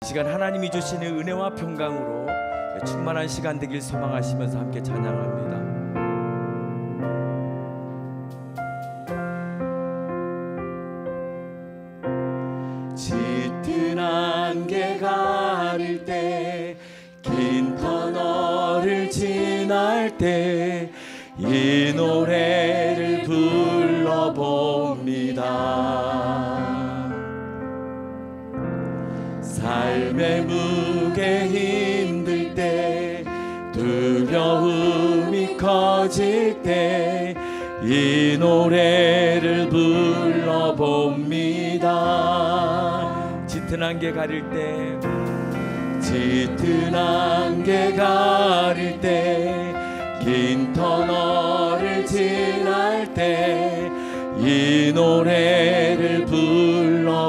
이 시간 하나님이 주시는 은혜와 평강으로 충만한 시간 되길 소망하시면서 함께 찬양합니다. 짙은 안개 가릴 때, 긴 터널을 지날 때 이 노래를 불러봅니다. 삶의 무게 힘들 때, 두려움이 커질 때 이 노래를 불러봅니다. 짙은 안개 가릴 때, 짙은 안개 가릴 때, 긴 터널을 지날 때 이 노래를 불러봅니다.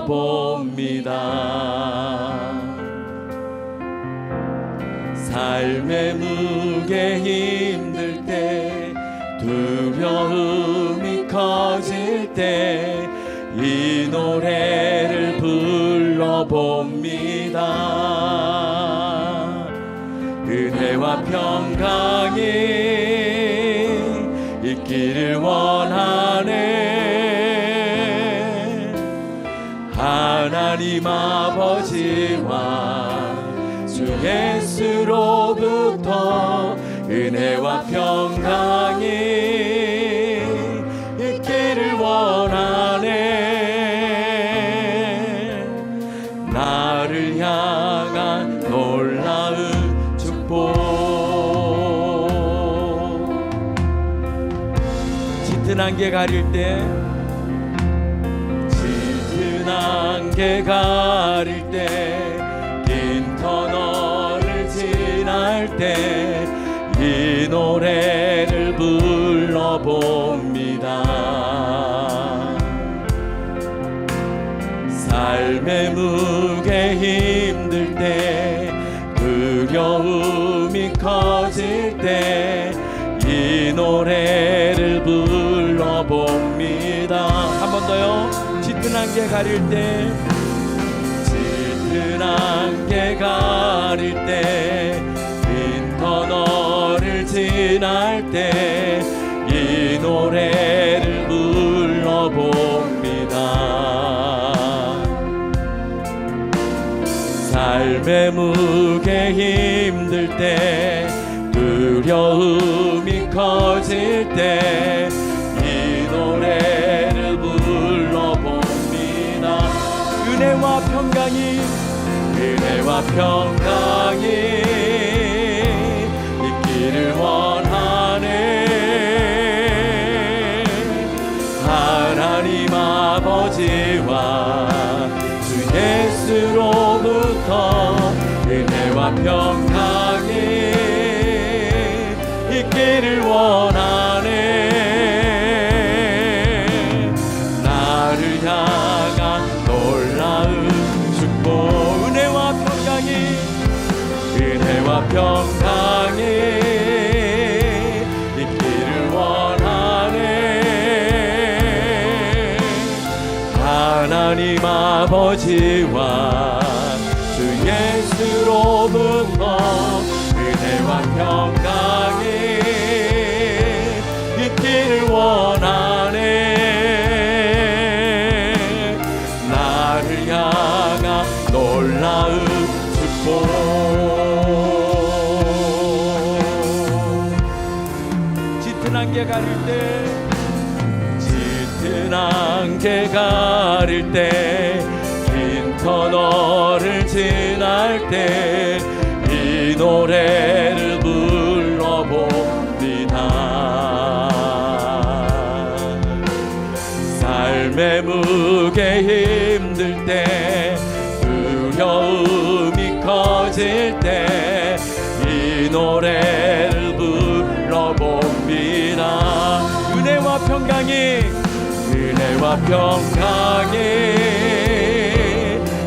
삶의 무게 힘들 때, 두려움이 커질 때 이 노래를 불러봅니다. 은혜와 평강이 있기를 원하네. 하나님 아버지와 주 예수로부터 은혜와 평강이 있기를 원하네. 나를 향한 놀라운 축복. 짙은 안개 가릴 때, 짙은 안개 가릴 때, 긴 터널을 지날 때 이 노래를 불러봅니다. 삶의 무게 힘들 때, 두려움이 커질 때 이 노래를 불러봅니다. 한 번 더요. 짙은 안개 가릴 때, 짙은 안개 가릴 때, 긴 터널을 지날 때 이 노래를 불러봅니다. 삶의 무게 힘들 때, 두려움이 커질 때 이 노래를 불러봅니다. 은혜와 평강이, 은혜와 평강이 있기를 원하네. 하나님 아버지와 주 예수로부터 은혜와 평강이 있기를 원하네. 나를 향한 놀라운 축복. 은혜와 평강이, 은혜와 평강이 있기를 원하네. 하나님 아버지와 주 예수로부터 은혜와 평강이 있기를 원하네. 나를 향한 놀라운 축복. 짙은 안개 가릴 때, 짙은 안개 가릴 때, 긴 터널을 지날 때 이 노래를 불러봅니다. 삶의 무게 힘들 때, 두려움이 커질 때 이 노래를 불러봅니다. 은혜와 평강이, 은혜와 평강이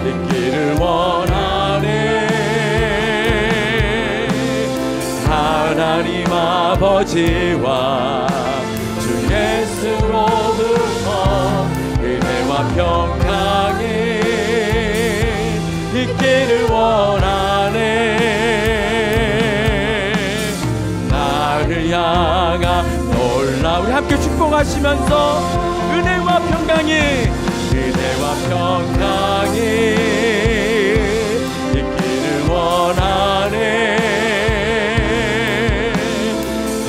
있기를 원하네. 하나님 아버지와 주 예수로부터 은혜와 평강이 있기를 원하네. 원하네. 나를 향한 놀라. 우리 함께 축복하시면서 은혜와 평강이 있기를 원하네.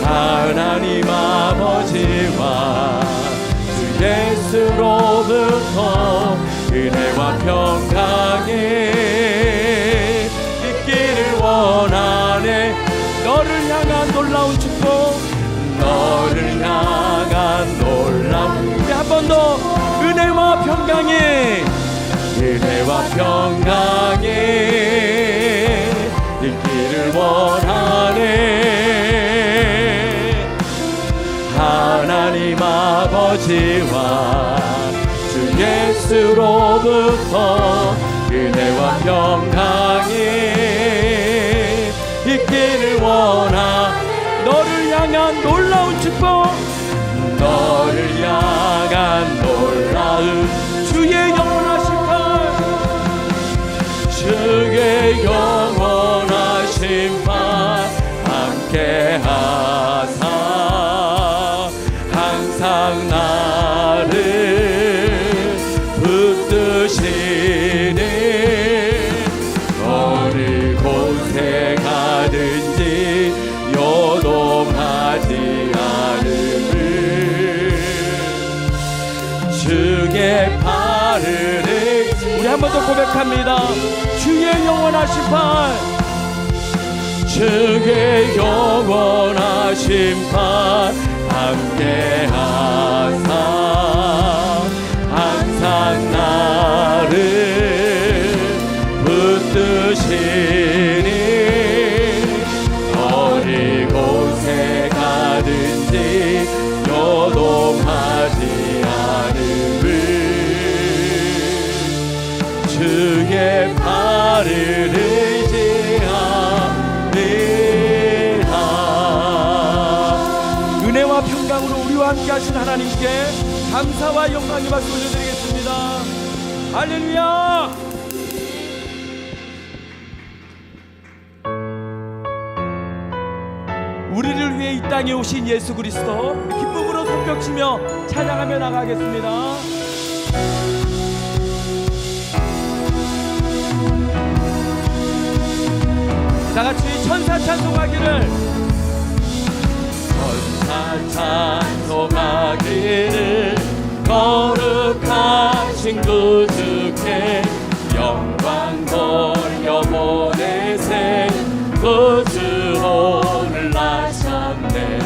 하나님 아버지와 주 예수로부터 은혜와 평강이 있기를 원하네. 너를 향한 놀라운 축복, 너를 향한 놀라운. 우리 한 번 더 은혜와 평강이 있기를 원하네. 하나님 아버지와 주 예수로부터 은혜와 평강이 있기를 원하. 너를 향한 놀라운 축복, 너를 향한 놀라운 주의 영원하신 발, 주의 영원하신 발 함께하사 항상 나를 붙드시니 어느 곳에 가든지 요동하지 않음을 주의 발을. 우리 한 번 더 고백합니다. 주의 영원하신 발, 주의 영원하신 발 함께하사 항상 나를 붙드시니 어느 곳에 가든지 요동하지 않음을 주의 발을 의지합니다. 은혜와 평강으로 우리와 함께 하신 하나님께 감사와 영광의 박수 올려드리겠습니다. 할렐루야. 우리를 위해 이 땅에 오신 예수 그리스도 기쁨으로 손뼉치며 찬양하며 나가겠습니다. 다같이 천사 찬송하기를, 천사 찬송하기를 거룩하신 구주께 영광 돌려보내세. 구주를 나셨네.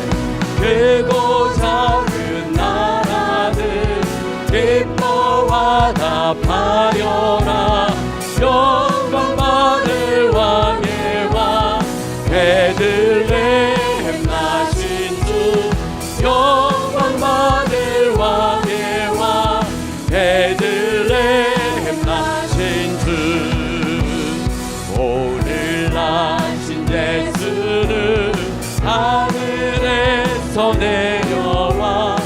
크고 작은 나라들 기뻐와 답하여라. 영광 받을 왕의 왕 베들레헴 나신 주. 영광 받을 왕의 왕 베들레헴 나신 주. 오늘 나신 예수는 하늘에서 내려와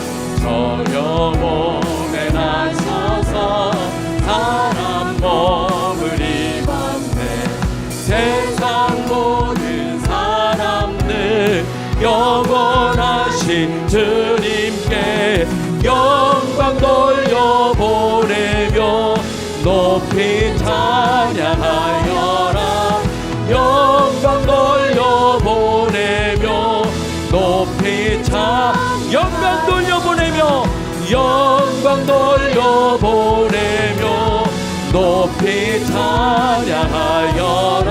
저 영혼에 나셔서 사람 몸을 입었네. 세상 모든 사람들 영원하신 주님께 영광 돌려보내며 높이 찬양하여라. 영광 돌려보내며 높이 영광 돌려보내며 영광 돌려보내며 높이 찬양하여라.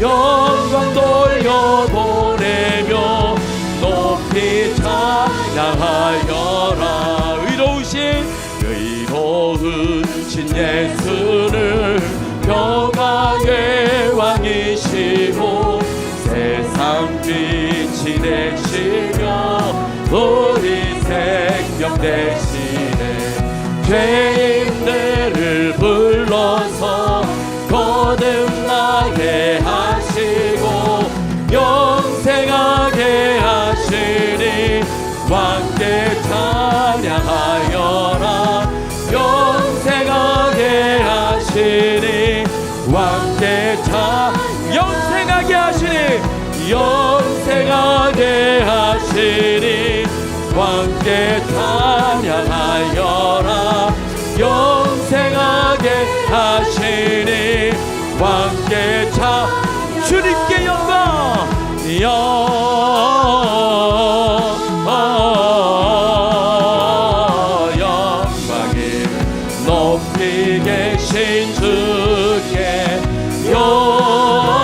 영광 돌려보내며 높이 찬양하여라. 의로우신 예수를 평강의 왕이시고 세상 빛이 되시며 우리 생명 되시네. 죄인들을 불러서 거듭나게 하시고 영생하게 하시니 왕께 찬양하여라. 영생하게 하시니 왕께 자 영생하게 하시니 영생하게 하시니 왕께 찬양하여라 영생하게 하시니 왕께 주님께 영광 영광이 높이 계신 주께 영광이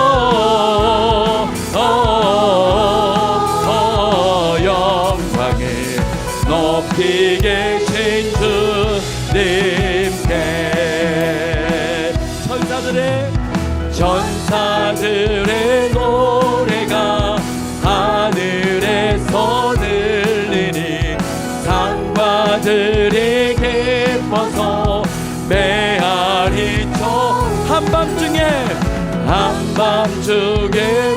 높이 계신 주님께 천사들의 노래가 하늘에서 들리니 상바들이 기뻐서 메아리 쳐 한밤중에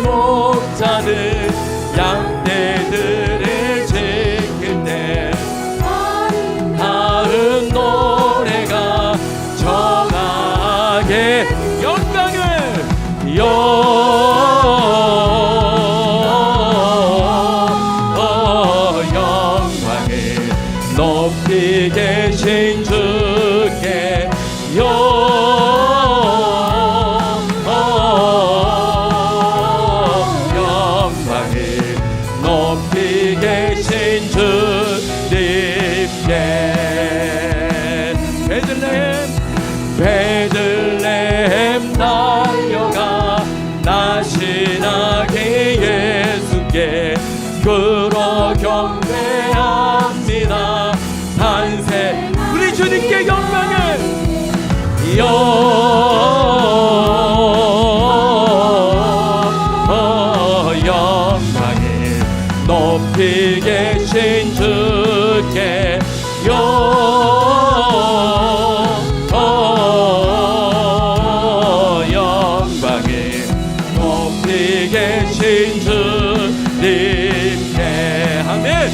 목자들 양떼들을 지킬 때 하은 노래가 정하게 영광을 높이 계신 주께 영광을 높이 계신 주님께 베들레헴 달려가 나시나기 예수께 그러 경배합니다 탄생 우리 주님께 영광을 영광을 높이 계신 주께 계신 주님께 아멘.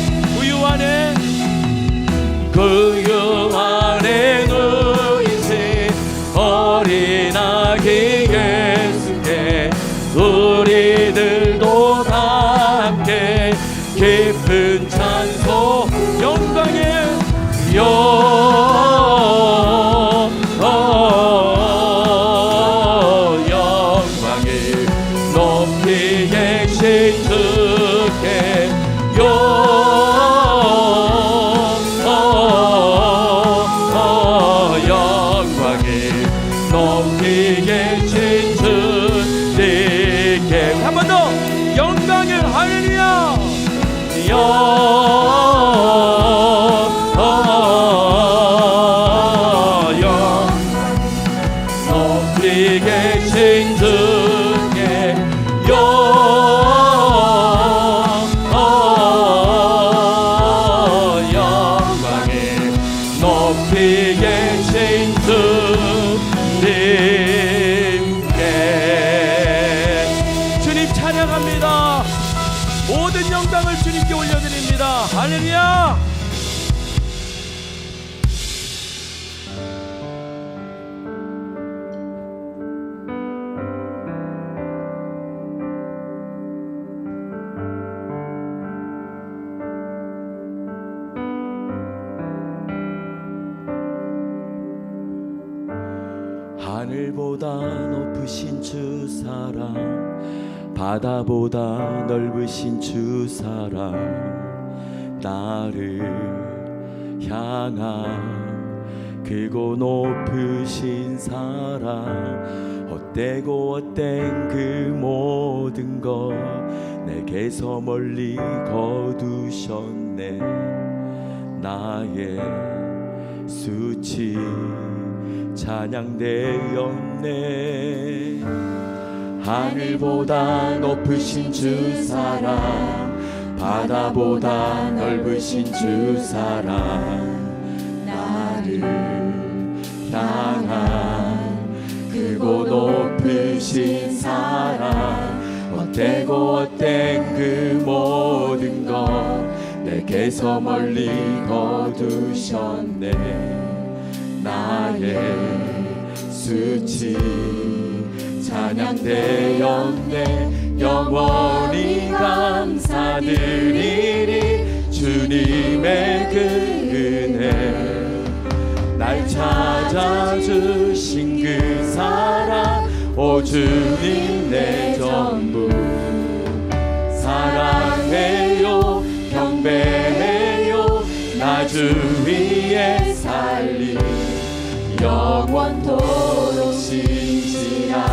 구유안에 누이신 어린아기 예수께 우리들도 다 함께 깊은 찬송 영광의 높이 계신 주께 영광을 높이 계신 주님께 한 번 더 영광을 할렐루야 높이 계신 주께 영광을 높이 계신 주님께 주님 찬양합니다. 모든 영광을 주님께 올려드립니다. 할렐루야. 하늘보다 높으신 주 사랑 바다보다 넓으신 주 사랑 나를 향한 크고 높으신 사랑 헛되고 헛된 그 모든 것 내게서 멀리 거두셨네 나의 수치 찬양되었네 하늘보다 높으신 주 사랑 바다보다 넓으신 주 사랑 나를 향한 크고 높으신 사랑 헛되고 헛된 그 모든 것 내게서 멀리 거두셨네 나의 수치 찬양되었네. 영원히 감사드리리. 주님의 그 은혜, 날 찾아주신 그 사랑, 오 주님 내 전부. 사랑해요, 경배해요, 나 주 위에 살리. 영원토록 신실한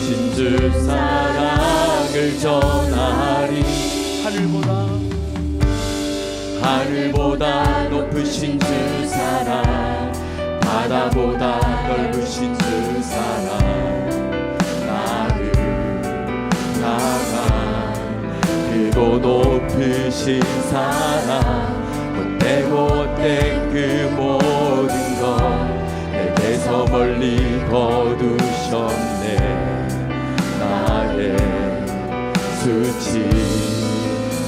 진주 사랑을 전하리. 하늘보다 높으신 주 사랑, 바다보다 넓으신 주 사랑, 나를 향한 크고 높으신 사랑, 못되고 그 모든 것 내게서 멀리 거두셨네. 나의 수치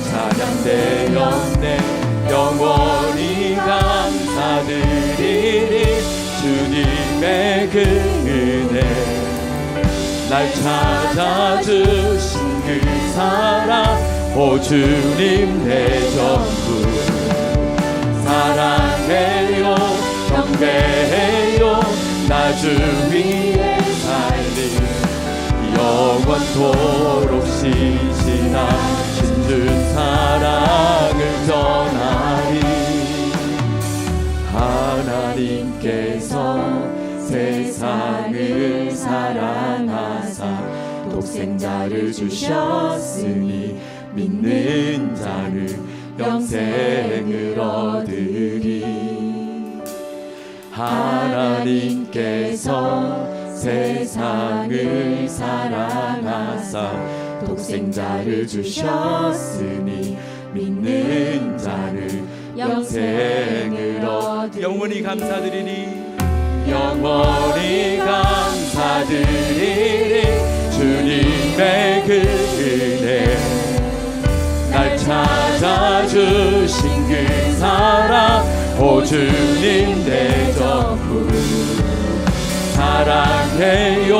찬양되었네. 영원히 감사드리리. 주님의 그 은혜, 날 찾아주신 그 사랑, 오 주님 내 전부. 사랑해요, 경배해요, 나 주 위에 살리. 영원토록 신실한 진주 사랑을 전하리. 하나님께서 세상을 사랑하사 독생자를 주셨으니 믿는 자를 영생을 얻으리. 하나님께서 세상을 사랑하사 독생자를 주셨으니 믿는 자를 영생을 얻으리. 영원히 감사드리니. 영원히 감사드리리. 주님의 그 은혜, 날 찾아주신 그 사랑, 오 주님 내 전부. 사랑해요,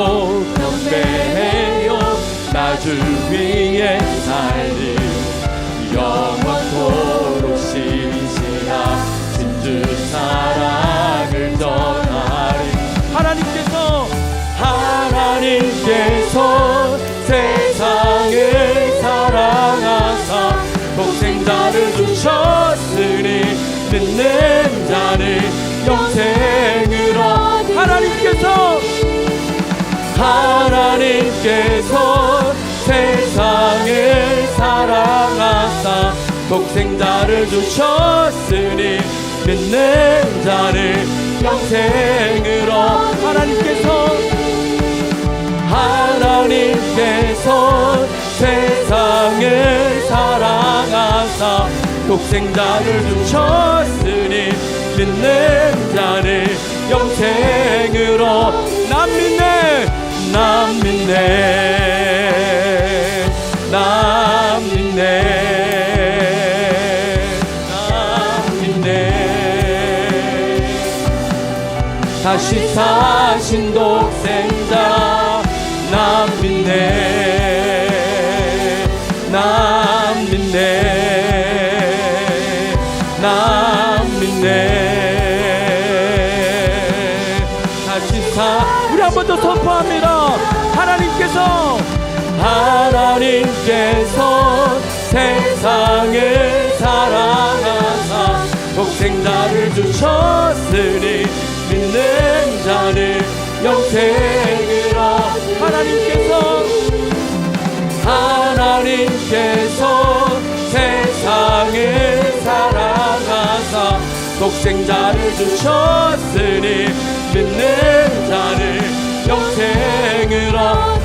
경배해요, 나 주 위에 살리. 영원토록 신실한 진주 사랑을 전하리. 하나님께서 세상을 사랑하사 독생자를 주셨으니 믿는 자는 영생을 얻으리. 하나님께서 세상을 사랑하사 독생자를 주셨으니 믿는 자는 영생을 얻으리. 하나님께서 세상을 사랑하사 독생자를 주셨으니 믿는 자는 영생을 얻으리. 남 믿네. 다시 사신 독생자 남 믿네. 다시 우리 한 번 더 선포합니다. 하나님께서 세상을 사랑하사 독생자를 주셨으니 믿는 자는 영생을 얻으리. 하나님께서 세상을 사랑하사 독생자를 주셨으니 믿는 자는 영생을 얻으리.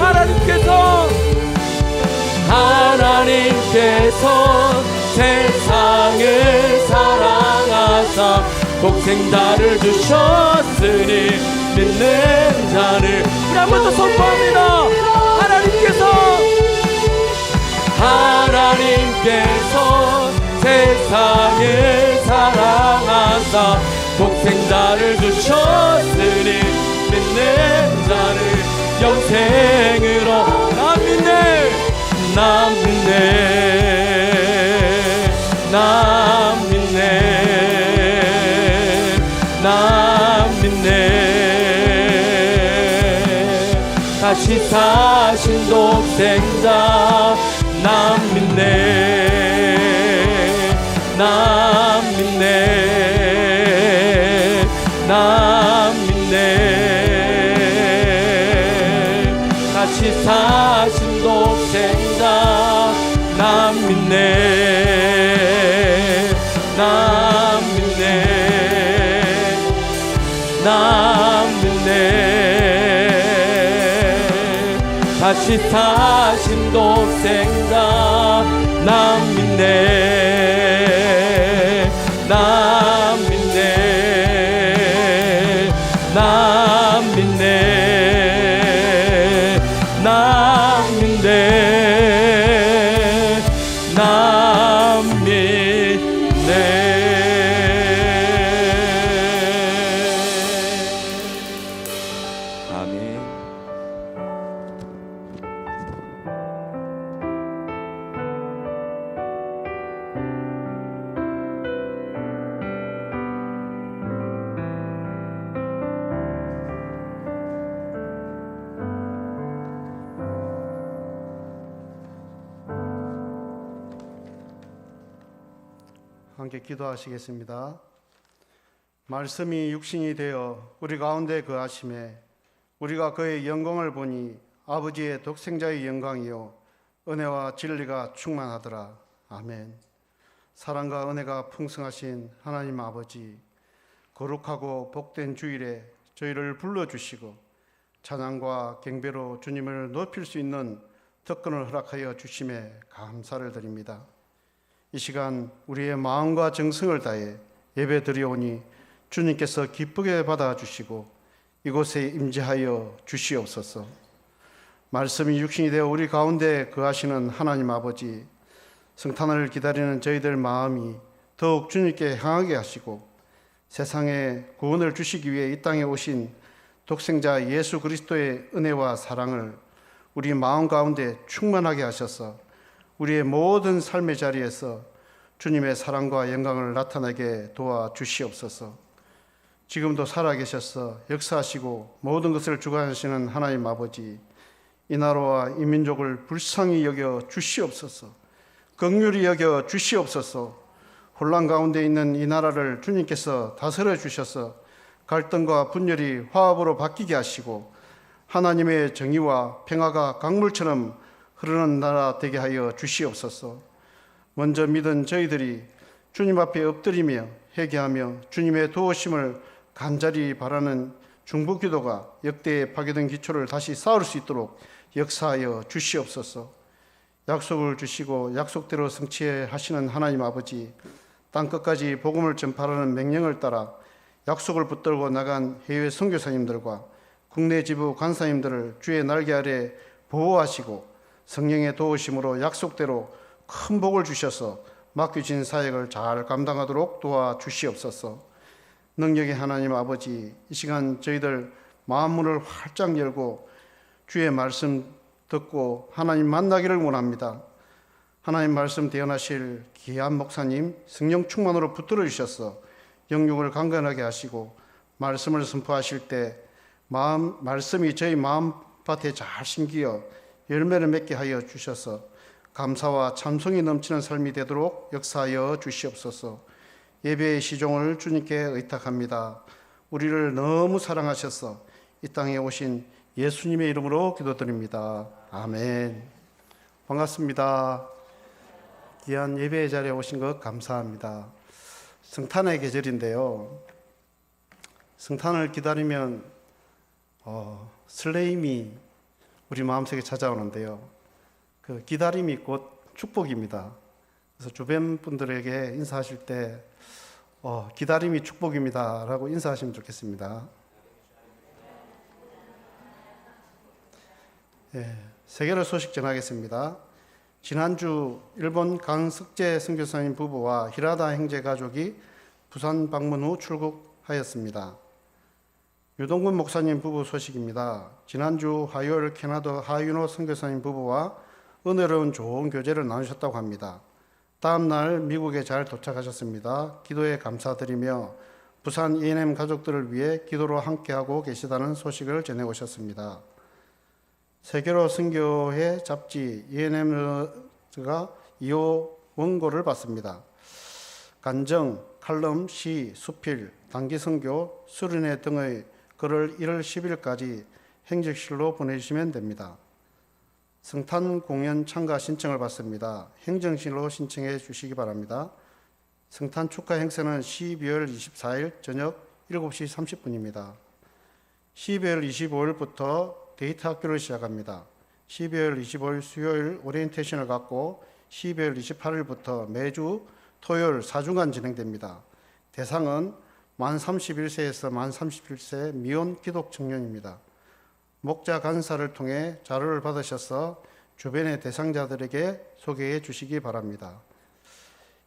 하나님께서 세상을 사랑하사 독생자를 주셨으니 믿는 자를. 우리 한 번 더 선포합니다. 하나님께서 세상을 사랑하사 독생자를 주셨으니 믿는 자를 영생으로 나 믿네 나 믿네 나 믿네 나 믿네 다시 사신 독생자 나 믿네 나 믿네 나 믿네 다시 사신 독생자 나 믿네 나 믿네 나 믿네 다시 사신 독생자 나 믿네 나 믿네 나 믿네 나 믿네 나 믿네 아멘. 함께 기도하시겠습니다. 말씀이 육신이 되어 우리 가운데 거하심에 우리가 그의 영광을 보니 아버지의 독생자의 영광이요 은혜와 진리가 충만하더라. 아멘. 사랑과 은혜가 풍성하신 하나님 아버지, 거룩하고 복된 주일에 저희를 불러주시고 찬양과 경배로 주님을 높일 수 있는 특권을 허락하여 주심에 감사를 드립니다. 이 시간 우리의 마음과 정성을 다해 예배 드리오니 주님께서 기쁘게 받아주시고 이곳에 임재하여 주시옵소서. 말씀이 육신이 되어 우리 가운데 거하시는 하나님 아버지, 성탄을 기다리는 저희들 마음이 더욱 주님께 향하게 하시고 세상에 구원을 주시기 위해 이 땅에 오신 독생자 예수 그리스도의 은혜와 사랑을 우리 마음 가운데 충만하게 하셔서 우리의 모든 삶의 자리에서 주님의 사랑과 영광을 나타내게 도와주시옵소서. 지금도 살아계셔서 역사하시고 모든 것을 주관하시는 하나님 아버지, 이 나라와 이 민족을 불쌍히 여겨 주시옵소서. 긍휼히 여겨 주시옵소서. 혼란 가운데 있는 이 나라를 주님께서 다스려 주셔서 갈등과 분열이 화합으로 바뀌게 하시고 하나님의 정의와 평화가 강물처럼 흐르는 나라 되게 하여 주시옵소서. 먼저 믿은 저희들이 주님 앞에 엎드리며 회개하며 주님의 도우심을 간절히 바라는 중보기도가 역대에 파괴된 기초를 다시 쌓을 수 있도록 역사하여 주시옵소서. 약속을 주시고 약속대로 성취해 하시는 하나님 아버지, 땅끝까지 복음을 전파하는 명령을 따라 약속을 붙들고 나간 해외 선교사님들과 국내 지부 간사님들을 주의 날개 아래 보호하시고 성령의 도우심으로 약속대로 큰 복을 주셔서 맡겨진 사역을 잘 감당하도록 도와주시옵소서. 능력의 하나님 아버지, 이 시간 저희들 마음문을 활짝 열고 주의 말씀 듣고 하나님 만나기를 원합니다. 하나님 말씀 대언하실 귀한 목사님 성령 충만으로 붙들어 주셔서 영육을 강건하게 하시고 말씀을 선포하실 때 말씀이 저희 마음밭에 잘 심기어 열매를 맺게 하여 주셔서 감사와 찬송이 넘치는 삶이 되도록 역사하여 주시옵소서. 예배의 시종을 주님께 의탁합니다. 우리를 너무 사랑하셔서 이 땅에 오신 예수님의 이름으로 기도드립니다. 아멘. 반갑습니다. 귀한 예배의 자리에 오신 것 감사합니다. 성탄의 계절인데요. 성탄을 기다리면 설레임이 우리 마음속에 찾아오는데요. 그 기다림이 곧 축복입니다. 그래서 주변 분들에게 인사하실 때 기다림이 축복입니다 라고 인사하시면 좋겠습니다. 세계로 소식 전하겠습니다. 지난주 일본 강석재 선교사님 부부와 히라다 형제 가족이 부산 방문 후 출국하였습니다. 유동근 목사님 부부 소식입니다. 지난주 화요일 캐나다 하윤호 선교사님 부부와 은혜로운 좋은 교제를 나누셨다고 합니다. 다음 날 미국에 잘 도착하셨습니다. 기도에 감사드리며 부산 ENM 가족들을 위해 기도로 함께하고 계시다는 소식을 전해오셨습니다. 세계로 선교회 잡지 ENM가 2호 원고를 받습니다. 간정, 칼럼, 시, 수필, 단기 선교, 수련회 등의 글을 1월 10일까지 행적실로 보내주시면 됩니다. 성탄 공연 참가 신청을 받습니다. 행정실로 신청해 주시기 바랍니다. 성탄 축하 행사는 12월 24일 저녁 7시 30분입니다. 12월 25일부터 데이트 학교를 시작합니다. 12월 25일 수요일 오리엔테이션을 갖고 12월 28일부터 매주 토요일 4주간 진행됩니다. 대상은 만 31세에서 만 37세 미혼 기독 청년입니다. 목자 간사를 통해 자료를 받으셔서 주변의 대상자들에게 소개해 주시기 바랍니다.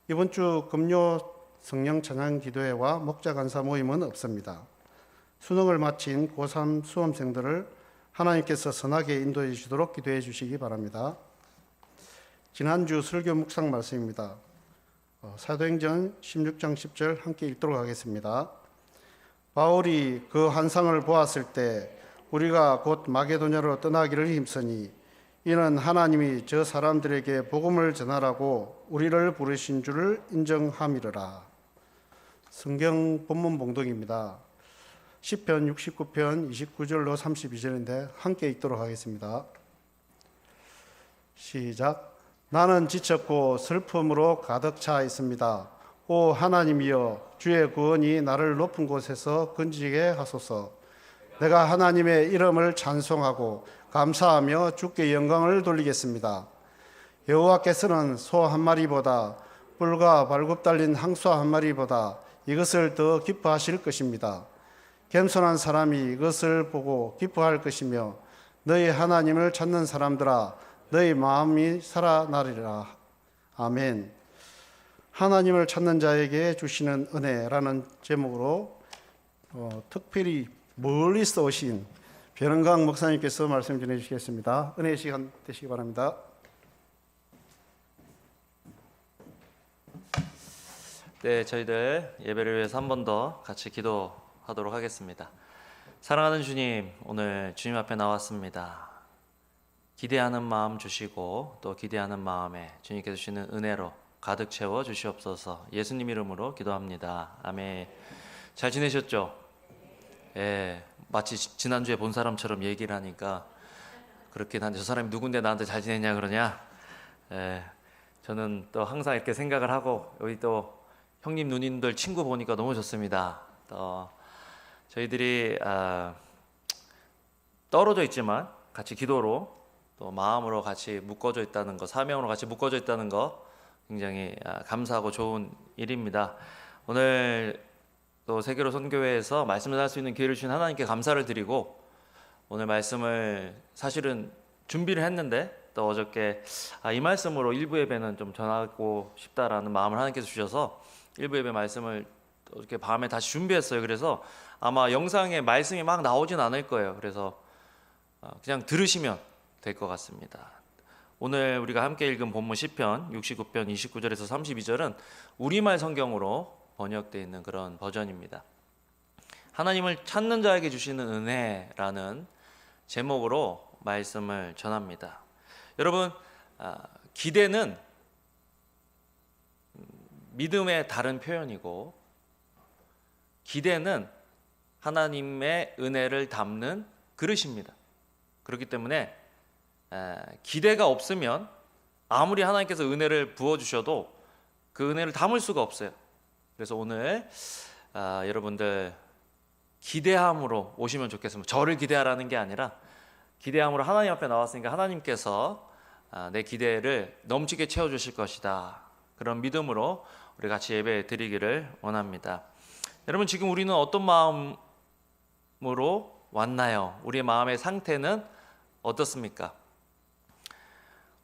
이번 주 금요 성령 찬양 기도회와 목자 간사 모임은 없습니다. 수능을 마친 고3 수험생들을 하나님께서 선하게 인도해 주시도록 기도해 주시기 바랍니다. 지난주 설교 묵상 말씀입니다. 사도행전 16장 10절 함께 읽도록 하겠습니다. 바울이 그 환상을 보았을 때 우리가 곧 마게도냐로 떠나기를 힘쓰니 이는 하나님이 저 사람들에게 복음을 전하라고 우리를 부르신 줄을 인정함이로라. 성경 본문 봉독입니다. 시편 69편 29절로 32절인데 함께 읽도록 하겠습니다. 시작. 나는 지쳤고 슬픔으로 가득 차 있습니다. 오 하나님이여, 주의 구원이 나를 높은 곳에서 건지게 하소서. 내가 하나님의 이름을 찬송하고 감사하며 주께 영광을 돌리겠습니다. 여호와께서는 소 한 마리보다 뿔과 발굽 달린 항소 한 마리보다 이것을 더 기뻐하실 것입니다. 겸손한 사람이 이것을 보고 기뻐할 것이며 너희 하나님을 찾는 사람들아 너희 마음이 살아나리라. 아멘. 하나님을 찾는 자에게 주시는 은혜라는 제목으로 특별히 멀리서 오신 변은강 목사님께서 말씀 전해 주시겠습니다. 은혜의 시간 되시기 바랍니다. 네, 저희들 예배를 위해서 한 번 더 같이 기도하도록 하겠습니다. 사랑하는 주님, 오늘 주님 앞에 나왔습니다. 기대하는 마음 주시고 또 기대하는 마음에 주님께서 주시는 은혜로 가득 채워 주시옵소서. 예수님 이름으로 기도합니다. 아멘. 잘 지내셨죠? 예, 마치 지난주에 본 사람처럼 얘기를 하니까 그렇긴 한데 저 사람이 누군데 나한테 잘 지냈냐 그러냐? 예, 저는 또 항상 이렇게 생각을 하고 여기 또 형님 누님들 친구 보니까 너무 좋습니다. 또 저희들이 떨어져 있지만 같이 기도로 또 마음으로 같이 묶어져 있다는 거, 사명으로 같이 묶어져 있다는 거 굉장히 감사하고 좋은 일입니다. 오늘 또 세계로 선교회에서 말씀을 할 수 있는 기회를 주신 하나님께 감사를 드리고 오늘 말씀을 사실은 준비를 했는데 또 어저께 이 말씀으로 일부 예배는 좀 전하고 싶다라는 마음을 하나님께서 주셔서 일부 예배 말씀을 어저께 밤에 다시 준비했어요. 그래서 아마 영상에 말씀이 막 나오진 않을 거예요. 그래서 그냥 들으시면 될 것 같습니다. 오늘 우리가 함께 읽은 본문 시편 69편 29절에서 32절은 우리말 성경으로 번역되어 있는 그런 버전입니다. 하나님을 찾는 자에게 주시는 은혜라는 제목으로 말씀을 전합니다. 여러분, 기대는 믿음의 다른 표현이고 기대는 하나님의 은혜를 담는 그릇입니다. 그렇기 때문에 기대가 없으면 아무리 하나님께서 은혜를 부어주셔도 그 은혜를 담을 수가 없어요. 그래서 오늘 여러분들 기대함으로 오시면 좋겠습니다. 저를 기대하라는 게 아니라 기대함으로 하나님 앞에 나왔으니까 하나님께서 내 기대를 넘치게 채워주실 것이다. 그런 믿음으로 우리 같이 예배 드리기를 원합니다. 여러분, 지금 우리는 어떤 마음으로 왔나요? 우리의 마음의 상태는 어떻습니까?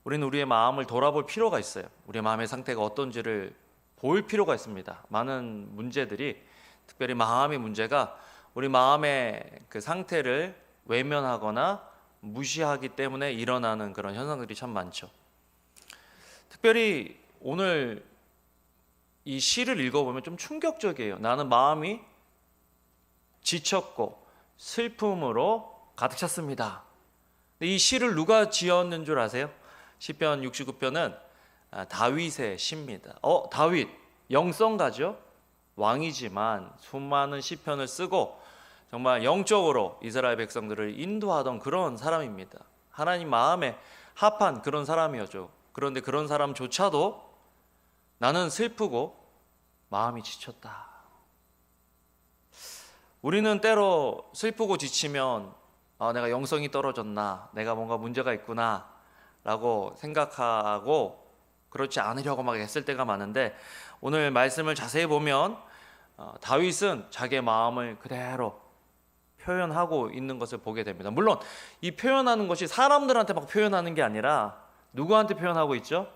우리는 우리의 마음을 돌아볼 필요가 있어요. 우리의 마음의 상태가 어떤지를 볼 필요가 있습니다. 많은 문제들이, 특별히 마음의 문제가 우리 마음의 그 상태를 외면하거나 무시하기 때문에 일어나는 그런 현상들이 참 많죠. 특별히 오늘 이 시를 읽어보면 좀 충격적이에요. 나는 마음이 지쳤고 슬픔으로 가득 찼습니다. 이 시를 누가 지었는 줄 아세요? 시편 69편은 다윗의 시입니다. 다윗 영성가죠. 왕이지만 수많은 시편을 쓰고 정말 영적으로 이스라엘 백성들을 인도하던 그런 사람입니다. 하나님 마음에 합한 그런 사람이었죠. 그런데 그런 사람조차도 나는 슬프고 마음이 지쳤다. 우리는 때로 슬프고 지치면 내가 영성이 떨어졌나, 내가 뭔가 문제가 있구나 라고 생각하고 그렇지 않으려고 막 애쓸 때가 많은데, 오늘 말씀을 자세히 보면 다윗은 자기의 마음을 그대로 표현하고 있는 것을 보게 됩니다. 물론 이 표현하는 것이 사람들한테 막 표현하는 게 아니라 누구한테 표현하고 있죠?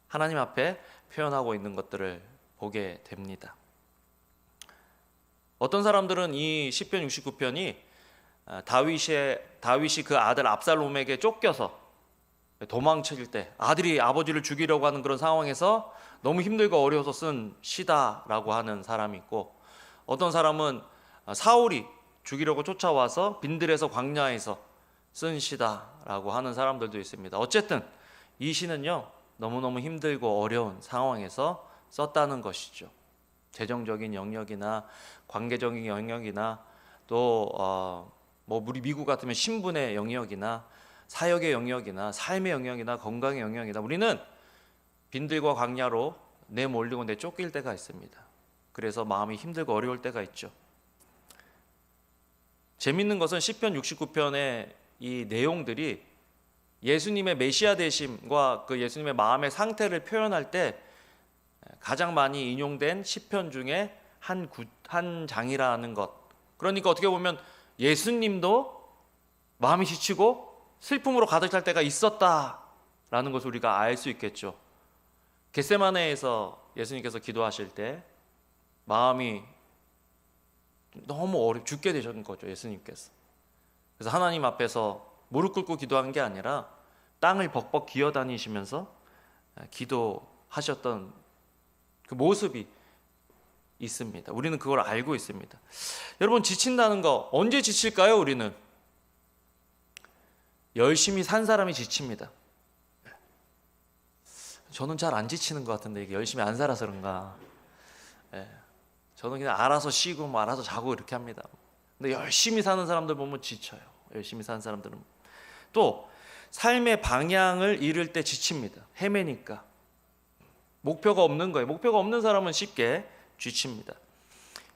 하나님 앞에 표현하고 있는 것들을 보게 됩니다. 어떤 사람들은 이 시편 69편이 다윗이 그 아들 압살롬에게 쫓겨서 도망칠 때, 아들이 아버지를 죽이려고 하는 그런 상황에서 너무 힘들고 어려워서 쓴 시다라고 하는 사람이 있고, 어떤 사람은 사울이 죽이려고 쫓아와서 빈들에서 광야에서 쓴 시다라고 하는 사람들도 있습니다. 어쨌든 이 시는요, 너무너무 힘들고 어려운 상황에서 썼다는 것이죠. 재정적인 영역이나 관계적인 영역이나 또 우리 미국 같으면 신분의 영역이나 사역의 영역이나 삶의 영역이나 건강의 영역이나 우리는 빈들과 광야로 내몰리고 내쫓길 때가 있습니다. 그래서 마음이 힘들고 어려울 때가 있죠. 재밌는 것은 시편 69편의 이 내용들이 예수님의 메시아 되심과 그 예수님의 마음의 상태를 표현할 때 가장 많이 인용된 시편 중에 한 장이라는 것. 그러니까 어떻게 보면 예수님도 마음이 지치고 슬픔으로 가득 찰 때가 있었다라는 것을 우리가 알 수 있겠죠. 겟세마네에서 예수님께서 기도하실 때 마음이 너무 죽게 되신 거죠, 예수님께서. 그래서 하나님 앞에서 무릎 꿇고 기도한 게 아니라 땅을 벅벅 기어다니시면서 기도하셨던 그 모습이 있습니다. 우리는 그걸 알고 있습니다. 여러분, 지친다는 거 언제 지칠까요? 우리는 열심히 산 사람이 지칩니다. 저는 잘 안 지치는 것 같은데 이게 열심히 안 살아서 그런가. 저는 그냥 알아서 쉬고 알아서 자고 이렇게 합니다. 근데 열심히 사는 사람들 보면 지쳐요. 열심히 사는 사람들은 또 삶의 방향을 잃을 때 지칩니다. 헤매니까. 목표가 없는 거예요. 목표가 없는 사람은 쉽게 지칩니다.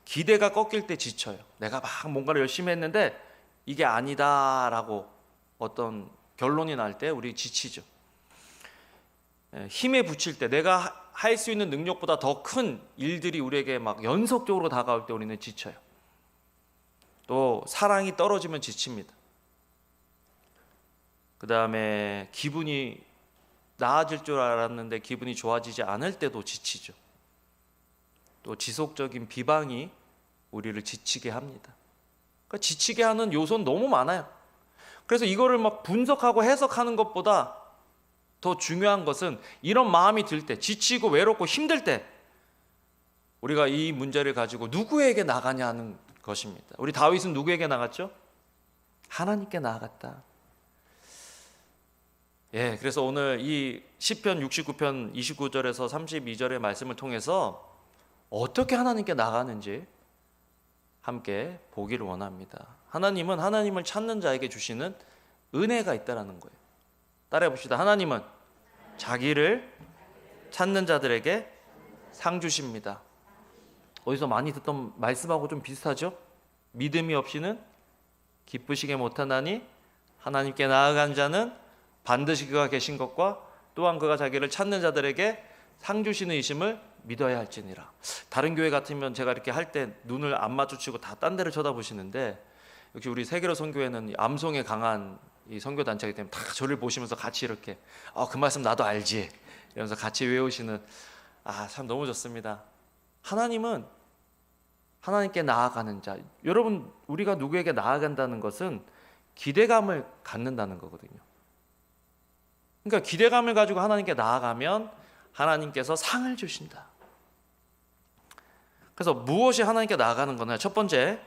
기대가 꺾일 때 지쳐요. 내가 막 뭔가를 열심히 했는데 이게 아니다라고 어떤 결론이 날 때 우리 지치죠. 힘에 부칠 때, 내가 할 수 있는 능력보다 더 큰 일들이 우리에게 막 연속적으로 다가올 때 우리는 지쳐요. 또 사랑이 떨어지면 지칩니다. 그 다음에 기분이 나아질 줄 알았는데 기분이 좋아지지 않을 때도 지치죠. 또 지속적인 비방이 우리를 지치게 합니다. 그러니까 지치게 하는 요소는 너무 많아요. 그래서 이거를 막 분석하고 해석하는 것보다 더 중요한 것은 이런 마음이 들 때, 지치고 외롭고 힘들 때 우리가 이 문제를 가지고 누구에게 나가냐 하는 것입니다. 우리 다윗은 누구에게 나갔죠? 하나님께 나아갔다. 그래서 오늘 이 시편 69편 29절에서 32절의 말씀을 통해서 어떻게 하나님께 나가는지 함께 보기를 원합니다. 하나님은 하나님을 찾는 자에게 주시는 은혜가 있다라는 거예요. 따라해 봅시다. 하나님은 자기를 찾는 자들에게 상 주십니다. 어디서 많이 듣던 말씀하고 좀 비슷하죠? 믿음이 없이는 기쁘시게 못하나니 하나님께 나아간 자는 반드시 그가 계신 것과 또한 그가 자기를 찾는 자들에게 상 주시는 이심을 믿어야 할지니라. 다른 교회 같으면 제가 이렇게 할 때 눈을 안 마주치고 다 딴 데를 쳐다보시는데, 역시 우리 세계로 선교회는 암송에 강한 이 선교 단체이기 때문에 다 저를 보시면서 같이 이렇게 그 말씀 나도 알지 이러면서 같이 외우시는 참 너무 좋습니다. 하나님은 하나님께 나아가는 자. 여러분, 우리가 누구에게 나아간다는 것은 기대감을 갖는다는 거거든요. 그러니까 기대감을 가지고 하나님께 나아가면 하나님께서 상을 주신다. 그래서 무엇이 하나님께 나아가는 거냐? 첫 번째,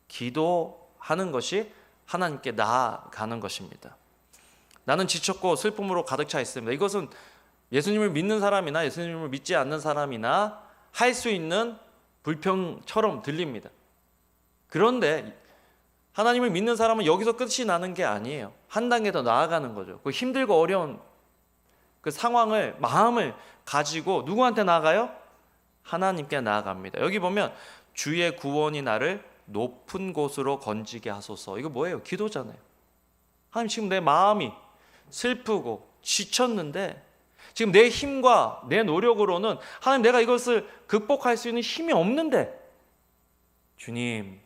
기도하는 것이 하나님께 나아가는 것입니다. 나는 지쳤고 슬픔으로 가득 차 있습니다. 이것은 예수님을 믿는 사람이나 예수님을 믿지 않는 사람이나 할 수 있는 불평처럼 들립니다. 그런데 하나님을 믿는 사람은 여기서 끝이 나는 게 아니에요. 한 단계 더 나아가는 거죠. 그 힘들고 어려운 그 상황을, 마음을 가지고 누구한테 나아가요? 하나님께 나아갑니다. 여기 보면 주의 구원이 나를 높은 곳으로 건지게 하소서. 이거 뭐예요? 기도잖아요. 하나님, 지금 내 마음이 슬프고 지쳤는데 지금 내 힘과 내 노력으로는 하나님, 내가 이것을 극복할 수 있는 힘이 없는데 주님,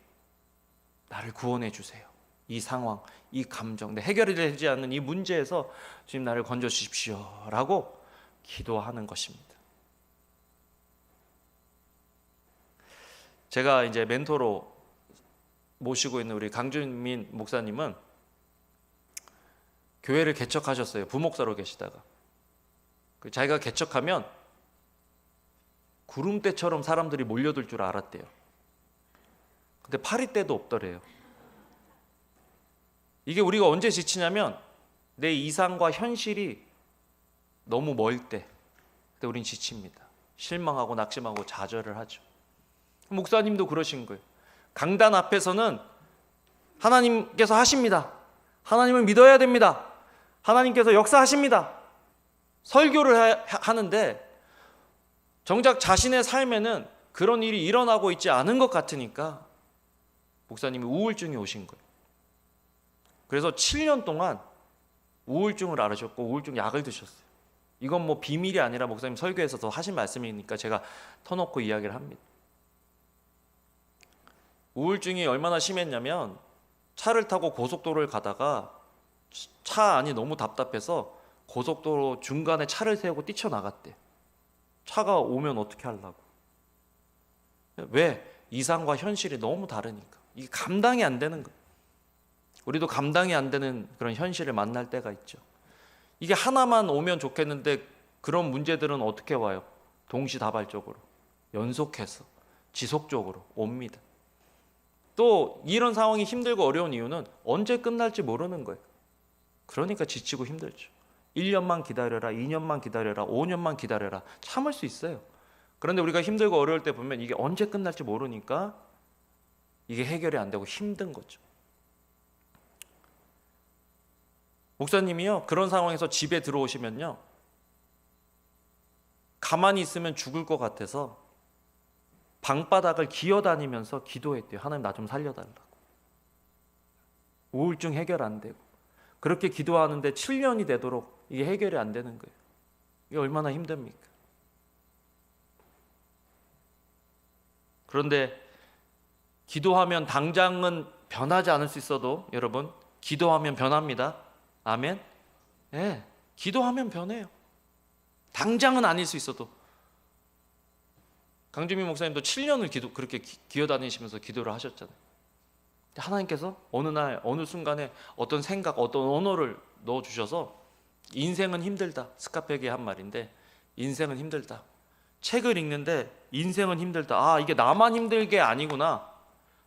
나를 구원해 주세요. 이 상황, 이 감정, 내 해결이 되지 않는 이 문제에서 주님 나를 건져 주십시오 라고 기도하는 것입니다. 제가 이제 멘토로 모시고 있는 우리 강준민 목사님은 교회를 개척하셨어요. 부목사로 계시다가 자기가 개척하면 구름대처럼 사람들이 몰려들 줄 알았대요. 근데 파리떼도 없더래요. 이게 우리가 언제 지치냐면 내 이상과 현실이 너무 멀 때, 그때 우린 지칩니다. 실망하고 낙심하고 좌절을 하죠. 목사님도 그러신 거예요. 강단 앞에서는 하나님께서 하십니다. 하나님을 믿어야 됩니다. 하나님께서 역사하십니다. 설교를 하는데 정작 자신의 삶에는 그런 일이 일어나고 있지 않은 것 같으니까 목사님이 우울증이 오신 거예요. 그래서 7년 동안 우울증을 앓으셨고 우울증 약을 드셨어요. 이건 뭐 비밀이 아니라 목사님 설교에서도 하신 말씀이니까 제가 터놓고 이야기를 합니다. 우울증이 얼마나 심했냐면 차를 타고 고속도로를 가다가 차 안이 너무 답답해서 고속도로 중간에 차를 세우고 뛰쳐나갔대. 차가 오면 어떻게 하려고. 왜? 이상과 현실이 너무 다르니까. 이게 감당이 안 되는 거예요. 우리도 감당이 안 되는 그런 현실을 만날 때가 있죠. 이게 하나만 오면 좋겠는데 그런 문제들은 어떻게 와요? 동시다발적으로, 연속해서, 지속적으로 옵니다. 또 이런 상황이 힘들고 어려운 이유는 언제 끝날지 모르는 거예요. 그러니까 지치고 힘들죠. 1년만 기다려라, 2년만 기다려라, 5년만 기다려라. 참을 수 있어요. 그런데 우리가 힘들고 어려울 때 보면 이게 언제 끝날지 모르니까 이게 해결이 안 되고 힘든 거죠. 목사님이요, 그런 상황에서 집에 들어오시면요, 가만히 있으면 죽을 것 같아서 방바닥을 기어다니면서 기도했대요. 하나님, 나 좀 살려달라고. 우울증 해결 안 되고. 그렇게 기도하는데 7년이 되도록 이게 해결이 안 되는 거예요. 이게 얼마나 힘듭니까? 그런데 기도하면 당장은 변하지 않을 수 있어도 여러분, 기도하면 변합니다. 아멘? 네, 기도하면 변해요. 당장은 아닐 수 있어도. 강주민 목사님도 7년을 그렇게 기어다니시면서 기도를 하셨잖아요. 하나님께서 어느 날 어느 순간에 어떤 생각, 어떤 언어를 넣어주셔서 인생은 힘들다. 스카페게 한 말인데, 인생은 힘들다. 책을 읽는데 인생은 힘들다. 아, 이게 나만 힘들 게 아니구나.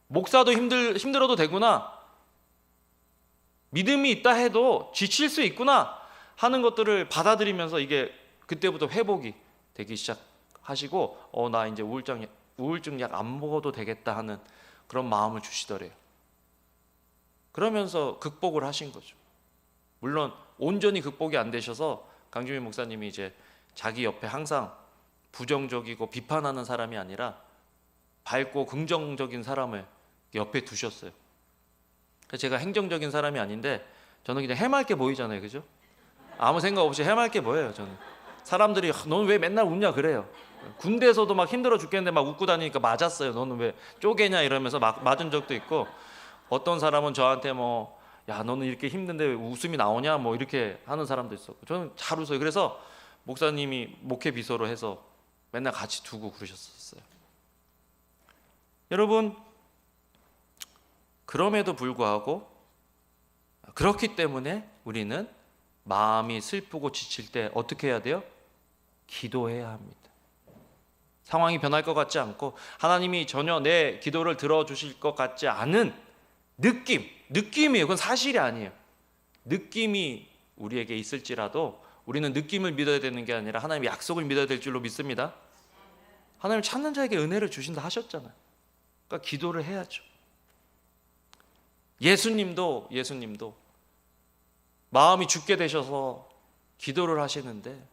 목사도 힘들어도 되구나. 믿음이 있다 해도 지칠 수 있구나 하는 것들을 받아들이면서 이게 그때부터 회복이 되기 시작하시고 나 이제 우울증 약 안 먹어도 되겠다 하는 그런 마음을 주시더래요. 그러면서 극복을 하신 거죠. 물론 온전히 극복이 안 되셔서 강주민 목사님이 이제 자기 옆에 항상 부정적이고 비판하는 사람이 아니라 밝고 긍정적인 사람을 옆에 두셨어요. 제가 행정적인 사람이 아닌데 저는 그냥 해맑게 보이잖아요, 그죠? 아무 생각 없이 해맑게 보여요. 저는 사람들이 너는 왜 맨날 웃냐 그래요. 군대에서도 막 힘들어 죽겠는데 막 웃고 다니니까 맞았어요. 너는 왜 쪼개냐 이러면서 맞은 적도 있고, 어떤 사람은 저한테 뭐 야 너는 이렇게 힘든데 왜 웃음이 나오냐 뭐 이렇게 하는 사람도 있었고, 저는 잘 웃어요. 그래서 목사님이 목회 비서로 해서 맨날 같이 두고 그러셨었어요. 여러분, 그럼에도 불구하고 그렇기 때문에 우리는 마음이 슬프고 지칠 때 어떻게 해야 돼요? 기도해야 합니다. 상황이 변할 것 같지 않고 하나님이 전혀 내 기도를 들어주실 것 같지 않은 느낌이에요. 그건 사실이 아니에요. 느낌이 우리에게 있을지라도 우리는 느낌을 믿어야 되는 게 아니라 하나님의 약속을 믿어야 될 줄로 믿습니다. 하나님을 찾는 자에게 은혜를 주신다 하셨잖아요. 그러니까 기도를 해야죠. 예수님도 마음이 죽게 되셔서 기도를 하시는데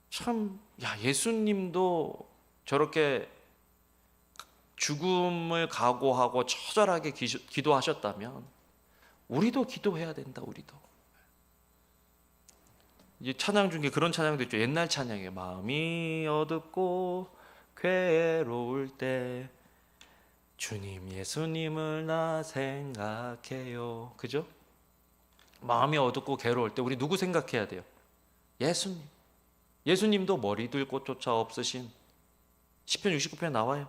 참, 예수님도 저렇게 죽음을 각오하고 처절하게 기도하셨다면 우리도 기도해야 된다. 우리도. 이 찬양 중에 그런 찬양도 있죠. 옛날 찬양이에요. 마음이 어둡고 괴로울 때 주님 예수님을 나 생각해요. 그죠? 마음이 어둡고 괴로울 때 우리 누구 생각해야 돼요? 예수님. 예수님도 머리둘 곳조차 없으신 시편 69편에 나와요.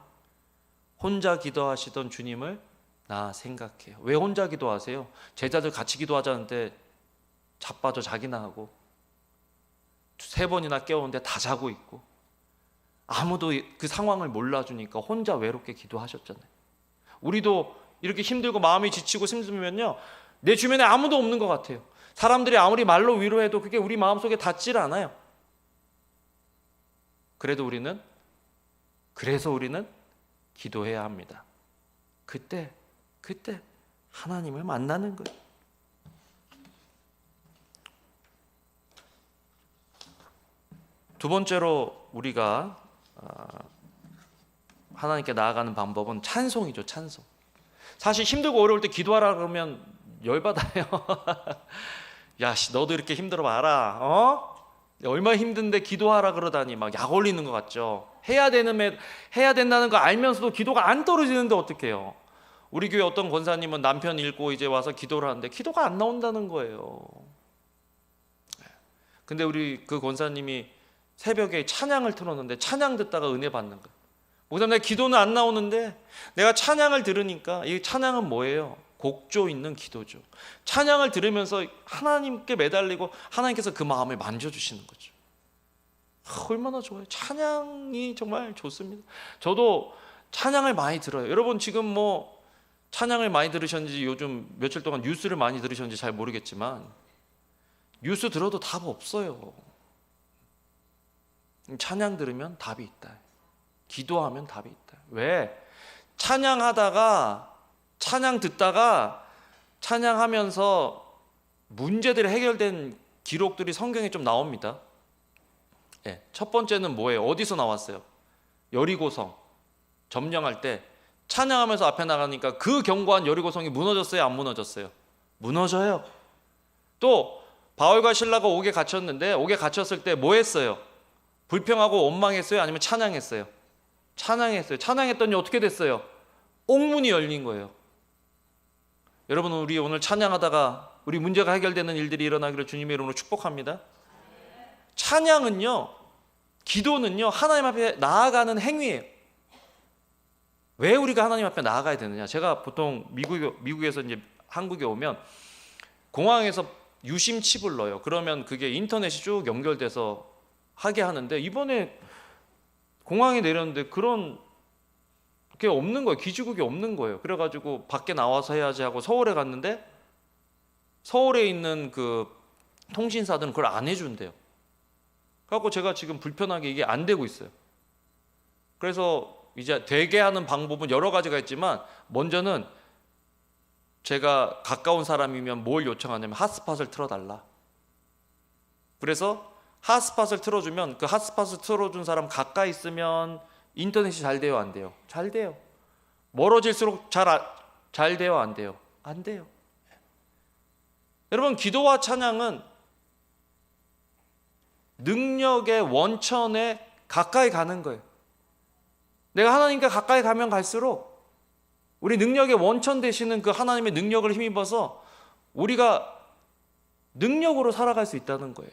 혼자 기도하시던 주님을 나 생각해요. 왜 혼자 기도하세요? 제자들 같이 기도하자는데 자빠져 자기나 하고 3번이나 깨우는데 다 자고 있고 아무도 그 상황을 몰라주니까 혼자 외롭게 기도하셨잖아요. 우리도 이렇게 힘들고 마음이 지치고 힘들면요, 내 주변에 아무도 없는 것 같아요. 사람들이 아무리 말로 위로해도 그게 우리 마음속에 닿질 않아요. 그래서 우리는 기도해야 합니다. 그때 하나님을 만나는 거예요. 두 번째로 우리가 하나님께 나아가는 방법은 찬송이죠. 찬송. 사실 힘들고 어려울 때 기도하라 그러면 열받아요. 야, 너도 이렇게 힘들어 봐라. 얼마나 힘든데 기도하라 그러다니 막 약 올리는 것 같죠. 해야 된다는 거 알면서도 기도가 안 떨어지는데 어떡해요. 우리 교회 어떤 권사님은 남편 잃고 이제 와서 기도를 하는데 기도가 안 나온다는 거예요. 근데 우리 그 권사님이 새벽에 찬양을 틀었는데 찬양 듣다가 은혜 받는 거예요. 목사님, 내 기도는 안 나오는데 내가 찬양을 들으니까, 이 찬양은 뭐예요? 곡조 있는 기도죠. 찬양을 들으면서 하나님께 매달리고 하나님께서 그 마음을 만져주시는 거죠. 얼마나 좋아요. 찬양이 정말 좋습니다. 저도 찬양을 많이 들어요. 여러분 지금 찬양을 많이 들으셨는지, 요즘 며칠 동안 뉴스를 많이 들으셨는지 잘 모르겠지만 뉴스 들어도 답 없어요. 찬양 들으면 답이 있다. 기도하면 답이 있다. 왜? 찬양 듣다가 찬양하면서 문제들이 해결된 기록들이 성경에 좀 나옵니다. 첫 번째는 뭐예요? 어디서 나왔어요? 여리고성 점령할 때 찬양하면서 앞에 나가니까 그 견고한 여리고성이 무너졌어요? 안 무너졌어요? 무너져요. 또 바울과 신라가 옥에 갇혔는데, 옥에 갇혔을 때 뭐 했어요? 불평하고 원망했어요? 아니면 찬양했어요? 찬양했어요. 찬양했더니 어떻게 됐어요? 옥문이 열린 거예요. 여러분, 우리 오늘 찬양하다가 우리 문제가 해결되는 일들이 일어나기를 주님의 이름으로 축복합니다. 찬양은요, 기도는요, 하나님 앞에 나아가는 행위예요. 왜 우리가 하나님 앞에 나아가야 되느냐? 제가 보통 미국에서 이제 한국에 오면 공항에서 유심칩을 넣어요. 그러면 그게 인터넷이 쭉 연결돼서 하게 하는데, 이번에 공항에 내렸는데 그런 게 없는 거예요. 기지국이 없는 거예요. 그래가지고 밖에 나와서 해야지 하고 서울에 갔는데, 서울에 있는 그 통신사들은 그걸 안 해준대요. 그래갖고 제가 지금 불편하게 이게 안 되고 있어요. 그래서 이제 되게 하는 방법은 여러 가지가 있지만, 먼저는 제가 가까운 사람이면 뭘 요청하냐면 핫스팟을 틀어달라. 그래서 핫스팟을 틀어주면, 그 핫스팟을 틀어준 사람 가까이 있으면 인터넷이 잘 돼요, 안 돼요? 잘 돼요. 멀어질수록 잘 돼요, 안 돼요? 안 돼요. 여러분, 기도와 찬양은 능력의 원천에 가까이 가는 거예요. 내가 하나님께 가까이 가면 갈수록 우리 능력의 원천 되시는 그 하나님의 능력을 힘입어서 우리가 능력으로 살아갈 수 있다는 거예요.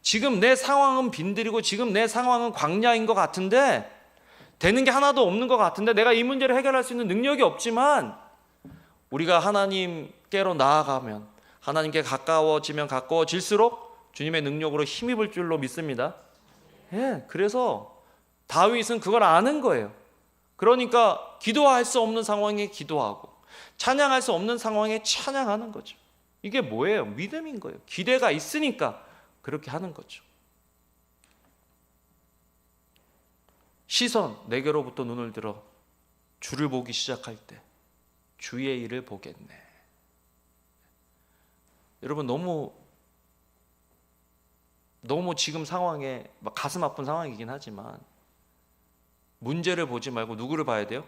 지금 내 상황은 빈들이고 지금 내 상황은 광야인 것 같은데 되는 게 하나도 없는 것 같은데 내가 이 문제를 해결할 수 있는 능력이 없지만 우리가 하나님께로 나아가면 하나님께 가까워지면 가까워질수록 주님의 능력으로 힘입을 줄로 믿습니다. 예, 그래서 다윗은 그걸 아는 거예요. 그러니까 기도할 수 없는 상황에 기도하고 찬양할 수 없는 상황에 찬양하는 거죠. 이게 뭐예요? 믿음인 거예요. 기대가 있으니까 그렇게 하는 거죠. 시선, 내게로부터 눈을 들어 주를 보기 시작할 때 주의 일을 보겠네. 여러분 너무 지금 상황에 막 가슴 아픈 상황이긴 하지만 문제를 보지 말고 누구를 봐야 돼요?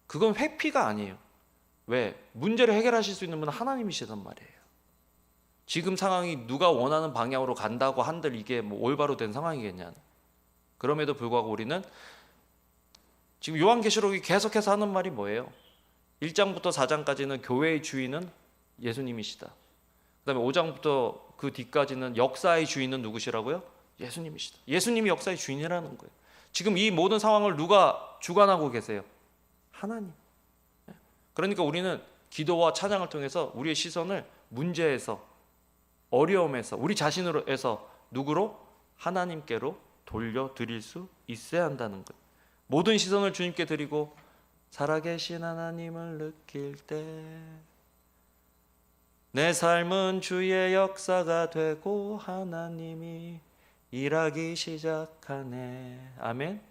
그건 회피가 아니에요. 왜? 문제를 해결하실 수 있는 분은 하나님이시단 말이에요. 지금 상황이 누가 원하는 방향으로 간다고 한들 이게 뭐 올바로 된 상황이겠냐. 그럼에도 불구하고 우리는 지금 요한계시록이 계속해서 하는 말이 뭐예요? 1장부터 4장까지는 교회의 주인은 예수님이시다. 그 다음에 5장부터 그 뒤까지는 역사의 주인은 누구시라고요? 예수님이시다. 예수님이 역사의 주인이라는 거예요. 지금 이 모든 상황을 누가 주관하고 계세요? 하나님. 그러니까 우리는 기도와 찬양을 통해서 우리의 시선을 문제에서, 어려움에서, 우리 자신으로에서 누구로? 하나님께로 돌려드릴 수 있어야 한다는 거예요. 모든 시선을 주님께 드리고 살아계신 하나님을 느낄 때 내 삶은 주의 역사가 되고 하나님이 일하기 시작하네. 아멘.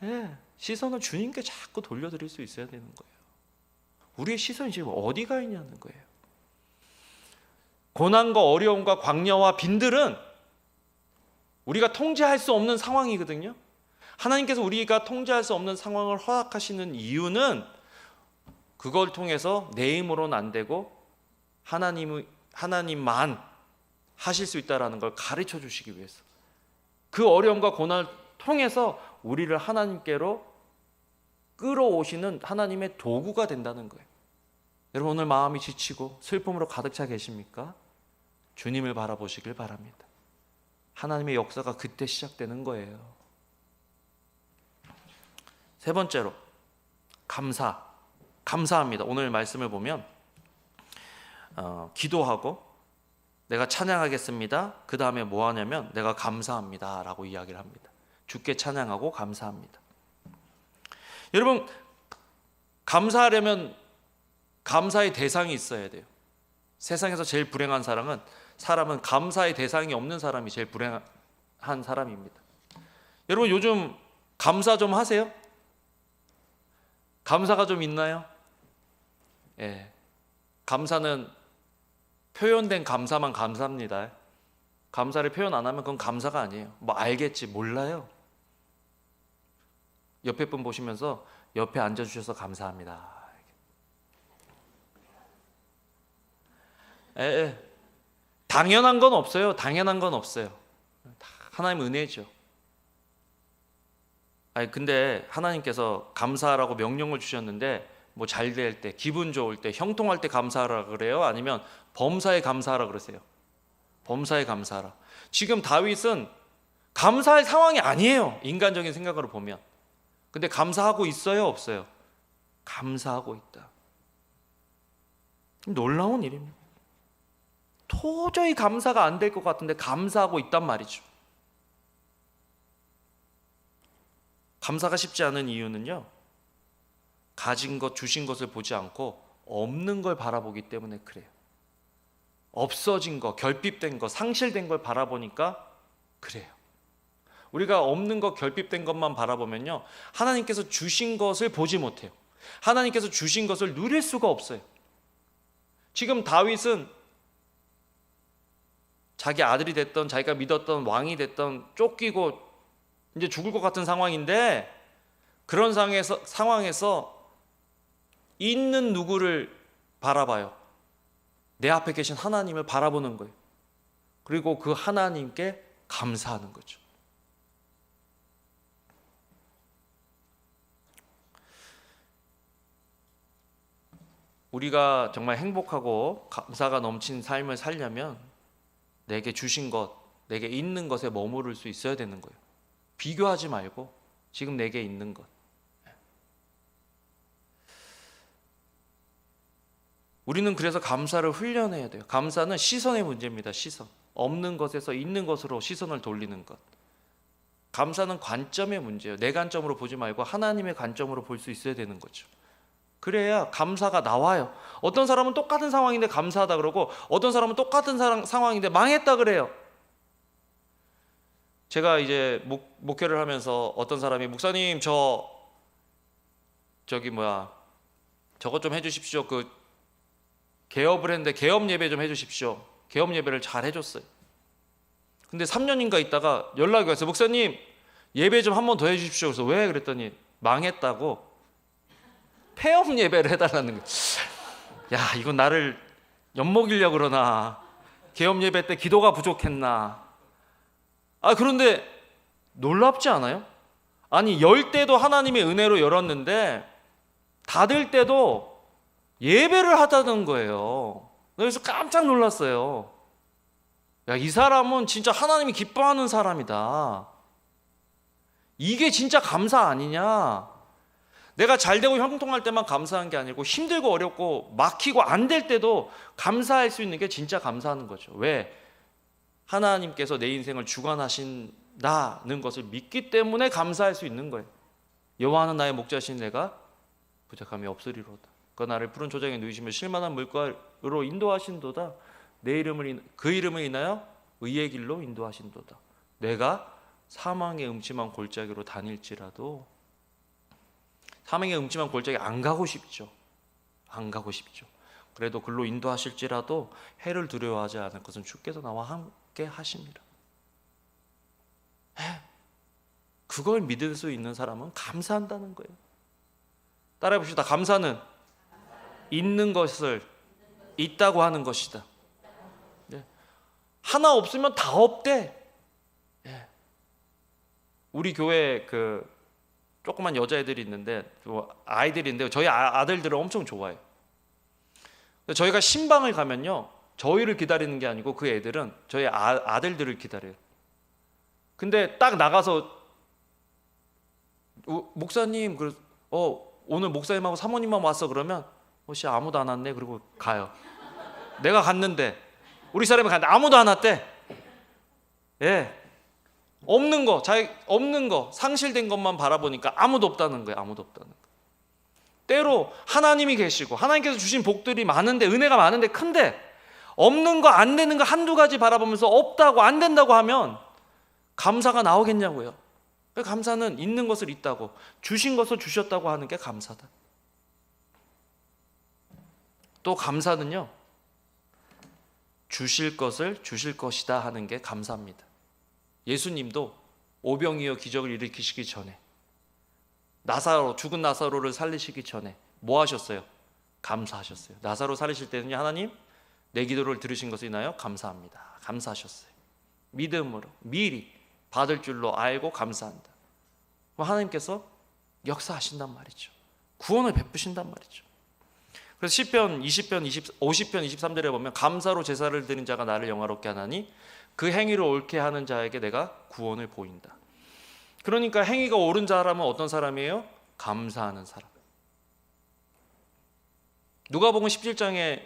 예, 시선을 주님께 자꾸 돌려드릴 수 있어야 되는 거예요. 우리의 시선이 지금 어디가 있냐는 거예요. 고난과 어려움과 광야와 빈들은 우리가 통제할 수 없는 상황이거든요. 하나님께서 우리가 통제할 수 없는 상황을 허락하시는 이유는 그걸 통해서 내 힘으로는 안 되고 하나님만 하실 수 있다는 걸 가르쳐 주시기 위해서, 그 어려움과 고난을 통해서 우리를 하나님께로 끌어오시는 하나님의 도구가 된다는 거예요. 여러분 오늘 마음이 지치고 슬픔으로 가득 차 계십니까? 주님을 바라보시길 바랍니다. 하나님의 역사가 그때 시작되는 거예요. 세 번째로 감사합니다. 오늘 말씀을 보면 기도하고 내가 찬양하겠습니다. 그 다음에 뭐 하냐면 내가 감사합니다 라고 이야기를 합니다. 주께 찬양하고 감사합니다. 여러분 감사하려면 감사의 대상이 있어야 돼요. 세상에서 제일 불행한 사람은 감사의 대상이 없는 사람이 제일 불행한 사람입니다. 여러분 요즘 감사 좀 하세요? 감사가 좀 있나요? 예. 감사는 표현된 감사만 감사합니다. 감사를 표현 안 하면 그건 감사가 아니에요. 뭐 알겠지 몰라요. 옆에 분 보시면서 옆에 앉아주셔서 감사합니다. 당연한 건 없어요. 당연한 건 없어요. 하나님 은혜죠. 근데 하나님께서 감사하라고 명령을 주셨는데 뭐 잘 될 때, 기분 좋을 때, 형통할 때 감사하라 그래요? 아니면 범사에 감사하라 그러세요? 범사에 감사하라. 지금 다윗은 감사할 상황이 아니에요. 인간적인 생각으로 보면. 근데 감사하고 있어요? 없어요? 감사하고 있다. 놀라운 일입니다. 도저히 감사가 안 될 것 같은데 감사하고 있단 말이죠. 감사가 쉽지 않은 이유는요, 가진 것, 주신 것을 보지 않고 없는 걸 바라보기 때문에 그래요. 없어진 거, 결핍된 거, 상실된 걸 바라보니까 그래요. 우리가 없는 것, 결핍된 것만 바라보면요, 하나님께서 주신 것을 보지 못해요. 하나님께서 주신 것을 누릴 수가 없어요. 지금 다윗은 자기 아들이 됐던, 자기가 믿었던 왕이 됐던, 쫓기고 이제 죽을 것 같은 상황인데, 그런 상황에서 있는 누구를 바라봐요? 내 앞에 계신 하나님을 바라보는 거예요. 그리고 그 하나님께 감사하는 거죠. 우리가 정말 행복하고 감사가 넘친 삶을 살려면 내게 주신 것, 내게 있는 것에 머무를 수 있어야 되는 거예요. 비교하지 말고 지금 내게 있는 것. 우리는 그래서 감사를 훈련해야 돼요. 감사는 시선의 문제입니다. 시선. 없는 것에서 있는 것으로 시선을 돌리는 것. 감사는 관점의 문제예요. 내 관점으로 보지 말고 하나님의 관점으로 볼 수 있어야 되는 거죠. 그래야 감사가 나와요. 어떤 사람은 똑같은 상황인데 감사하다 그러고 어떤 사람은 똑같은 상황인데 망했다 그래요. 제가 이제 목회를 하면서 어떤 사람이 목사님 저것 좀 해주십시오. 개업을 했는데 개업 예배 좀 해주십시오. 개업 예배를 잘 해줬어요. 근데 3년인가 있다가 연락이 왔어요. 목사님 예배 좀 한 번 더 해주십시오. 그래서 왜? 그랬더니 망했다고 폐업 예배를 해달라는 거예요. 야, 이건 나를 엿먹이려고 그러나, 개업 예배 때 기도가 부족했나. 그런데 놀랍지 않아요? 아니, 열 때도 하나님의 은혜로 열었는데 닫을 때도 예배를 하다는 거예요. 그래서 깜짝 놀랐어요. 야, 이 사람은 진짜 하나님이 기뻐하는 사람이다. 이게 진짜 감사 아니냐? 내가 잘 되고 형통할 때만 감사한 게 아니고 힘들고 어렵고 막히고 안 될 때도 감사할 수 있는 게 진짜 감사하는 거죠. 왜? 하나님께서 내 인생을 주관하신다는 것을 믿기 때문에 감사할 수 있는 거예요. 여호와는 나의 목자신 내가 부족함이 없으리로다. 그 나를 푸른 초장에 누이시며 쉴만한 물가로 인도하신도다. 그 이름을 인하여 의의 길로 인도하신도다. 내가 사망의 음침한 골짜기로 다닐지라도, 사망의 음침한 골짜기 안 가고 싶죠. 안 가고 싶죠. 그래도 글로 인도하실지라도 해를 두려워하지 않을 것은 주께서 나와 함께 하십니다. 그걸 믿을 수 있는 사람은 감사한다는 거예요. 따라해 봅시다. 감사는 있는 것을 있다고 하는 것이다. 하나 없으면 다 없대. 우리 교회 조그만 여자애들이 있는데, 아이들이 있는데 저희 아들들을 엄청 좋아해요. 저희가 신방을 가면요, 저희를 기다리는 게 아니고 그 애들은 저희 아들들을 기다려요. 근데 딱 나가서 목사님, 오늘 목사님하고 사모님만 왔어 그러면 씨 아무도 안 왔네 그리고 가요. 내가 갔는데, 우리 사람이 갔는데 아무도 안 왔대. 없는 거 상실된 것만 바라보니까 아무도 없다는 거예요. 아무도 없다는 거. 때로 하나님이 계시고 하나님께서 주신 복들이 많은데, 은혜가 많은데 큰데, 없는 거 안 되는 거 한두 가지 바라보면서 없다고 안 된다고 하면 감사가 나오겠냐고요. 감사는 있는 것을 있다고, 주신 것을 주셨다고 하는 게 감사다. 또 감사는요, 주실 것을 주실 것이다 하는 게 감사입니다. 예수님도 오병이어 기적을 일으키시기 전에, 죽은 나사로를 살리시기 전에 뭐 하셨어요? 감사하셨어요. 나사로 살리실 때는요, 하나님 내 기도를 들으신 것을 인하여 감사합니다. 감사하셨어요. 믿음으로 미리 받을 줄로 알고 감사한다. 하나님께서 역사하신단 말이죠. 구원을 베푸신단 말이죠. 그래서 시편 50편 23절에 보면 감사로 제사를 드린 자가 나를 영화롭게 하나니 그 행위를 옳게 하는 자에게 내가 구원을 보인다. 그러니까 행위가 옳은 사람은 어떤 사람이에요? 감사하는 사람. 누가복음 17장에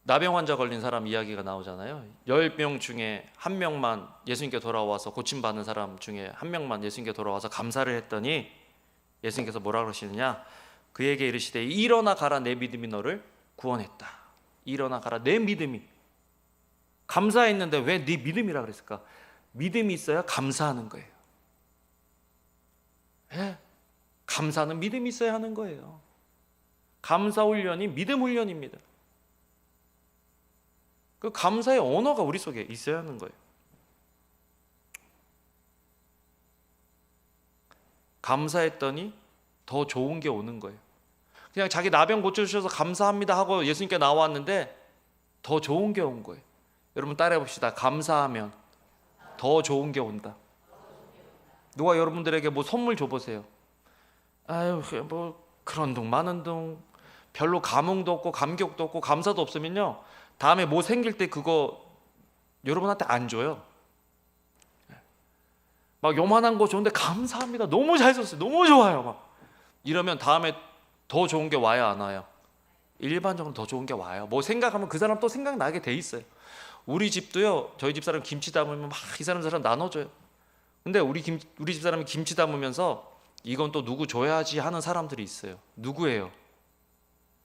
나병 환자 걸린 사람 이야기가 나오잖아요. 10명 중에 한 명만 예수님께 돌아와서, 고침받는 사람 중에 한 명만 예수님께 돌아와서 감사를 했더니 예수님께서 뭐라 그러시느냐? 그에게 이르시되 일어나 가라, 내 믿음이 너를 구원했다. 일어나 가라, 내 믿음이. 감사했는데 왜 네 믿음이라 그랬을까? 믿음이 있어야 감사하는 거예요. 감사는 믿음이 있어야 하는 거예요. 감사 훈련이 믿음 훈련입니다. 그 감사의 언어가 우리 속에 있어야 하는 거예요. 감사했더니 더 좋은 게 오는 거예요. 그냥 자기 나병 고쳐주셔서 감사합니다 하고 예수님께 나왔는데 더 좋은 게 온 거예요. 여러분 따라해 봅시다. 감사하면 더 좋은 게 온다. 누가 여러분들에게 뭐 선물 줘보세요. 아유, 뭐 그런 둥 마는 둥, 별로 감흥도 없고 감격도 없고 감사도 없으면요, 다음에 뭐 생길 때 그거 여러분한테 안 줘요. 막 요만한 거 좋은데 감사합니다. 너무 잘 썼어요. 너무 좋아요. 막 이러면 다음에 더 좋은 게 와요, 안 와요? 일반적으로 더 좋은 게 와요. 뭐 생각하면 그 사람 또 생각나게 돼 있어요. 우리 집도요. 저희 집 사람 김치 담으면 막 이 사람 저 사람 나눠줘요. 근데 우리 집 사람이 김치 담으면서 이건 또 누구 줘야지 하는 사람들이 있어요. 누구예요?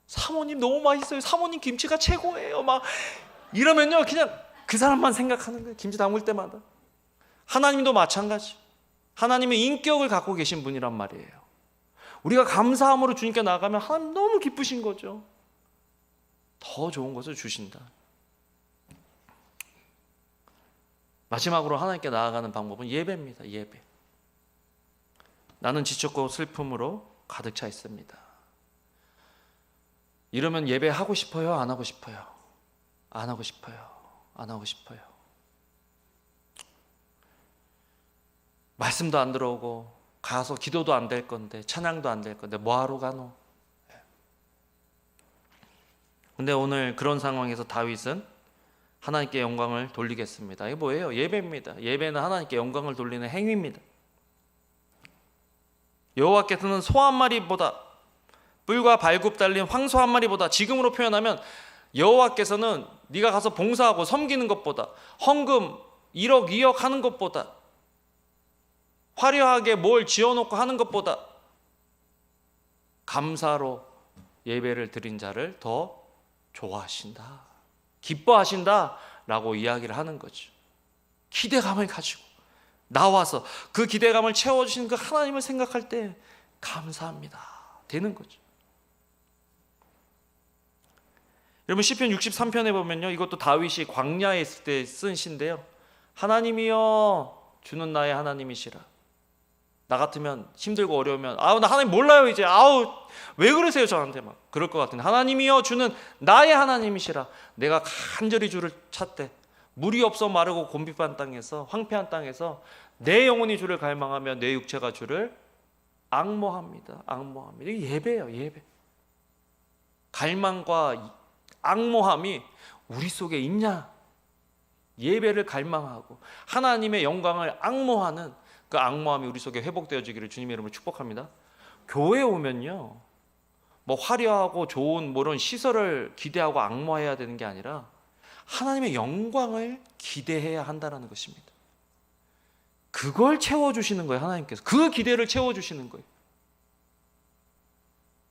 사모님 너무 맛있어요. 사모님 김치가 최고예요. 막 이러면요, 그냥 그 사람만 생각하는 거예요. 김치 담을 때마다. 하나님도 마찬가지. 하나님의 인격을 갖고 계신 분이란 말이에요. 우리가 감사함으로 주님께 나가면 하나님 너무 기쁘신 거죠. 더 좋은 것을 주신다. 마지막으로 하나님께 나아가는 방법은 예배입니다. 예배. 나는 지쳤고 슬픔으로 가득 차 있습니다. 이러면 예배하고 싶어요? 안 하고 싶어요? 안 하고 싶어요. 안 하고 싶어요. 말씀도 안 들어오고 가서 기도도 안 될 건데 찬양도 안 될 건데 뭐하러 가노? 근데 오늘 그런 상황에서 다윗은 하나님께 영광을 돌리겠습니다. 이게 뭐예요? 예배입니다. 예배는 하나님께 영광을 돌리는 행위입니다. 여호와께서는 소 한 마리보다 뿔과 발굽 달린 황소 한 마리보다, 지금으로 표현하면 여호와께서는 네가 가서 봉사하고 섬기는 것보다, 헌금 1억 2억 하는 것보다, 화려하게 뭘 지어놓고 하는 것보다 감사로 예배를 드린 자를 더 좋아하신다, 기뻐하신다 라고 이야기를 하는 거죠. 기대감을 가지고 나와서 그 기대감을 채워주시는 그 하나님을 생각할 때 감사합니다 되는 거죠. 여러분 시편 63편에 보면요, 이것도 다윗이 광야에 있을 때 쓴 시인데요. 하나님이여 주는 나의 하나님이시라. 나 같으면 힘들고 어려우면 나 하나님 몰라요 이제, 왜 그러세요 저한테, 막 그럴 것 같은데, 하나님이여 주는 나의 하나님이시라. 내가 간절히 주를 찾되 물이 없어 마르고 곤비한 땅에서, 황폐한 땅에서 내 영혼이 주를 갈망하며 내 육체가 주를 앙모합니다. 앙모합니다. 이게 예배예요. 예배. 갈망과 앙모함이 우리 속에 있냐? 예배를 갈망하고 하나님의 영광을 앙모하는 그 앙모함이 우리 속에 회복되어지기를 주님의 이름으로 축복합니다. 교회에 오면요, 뭐 화려하고 좋은 뭐 이런 시설을 기대하고 앙모해야 되는 게 아니라 하나님의 영광을 기대해야 한다는 것입니다. 그걸 채워주시는 거예요. 하나님께서 그 기대를 채워주시는 거예요.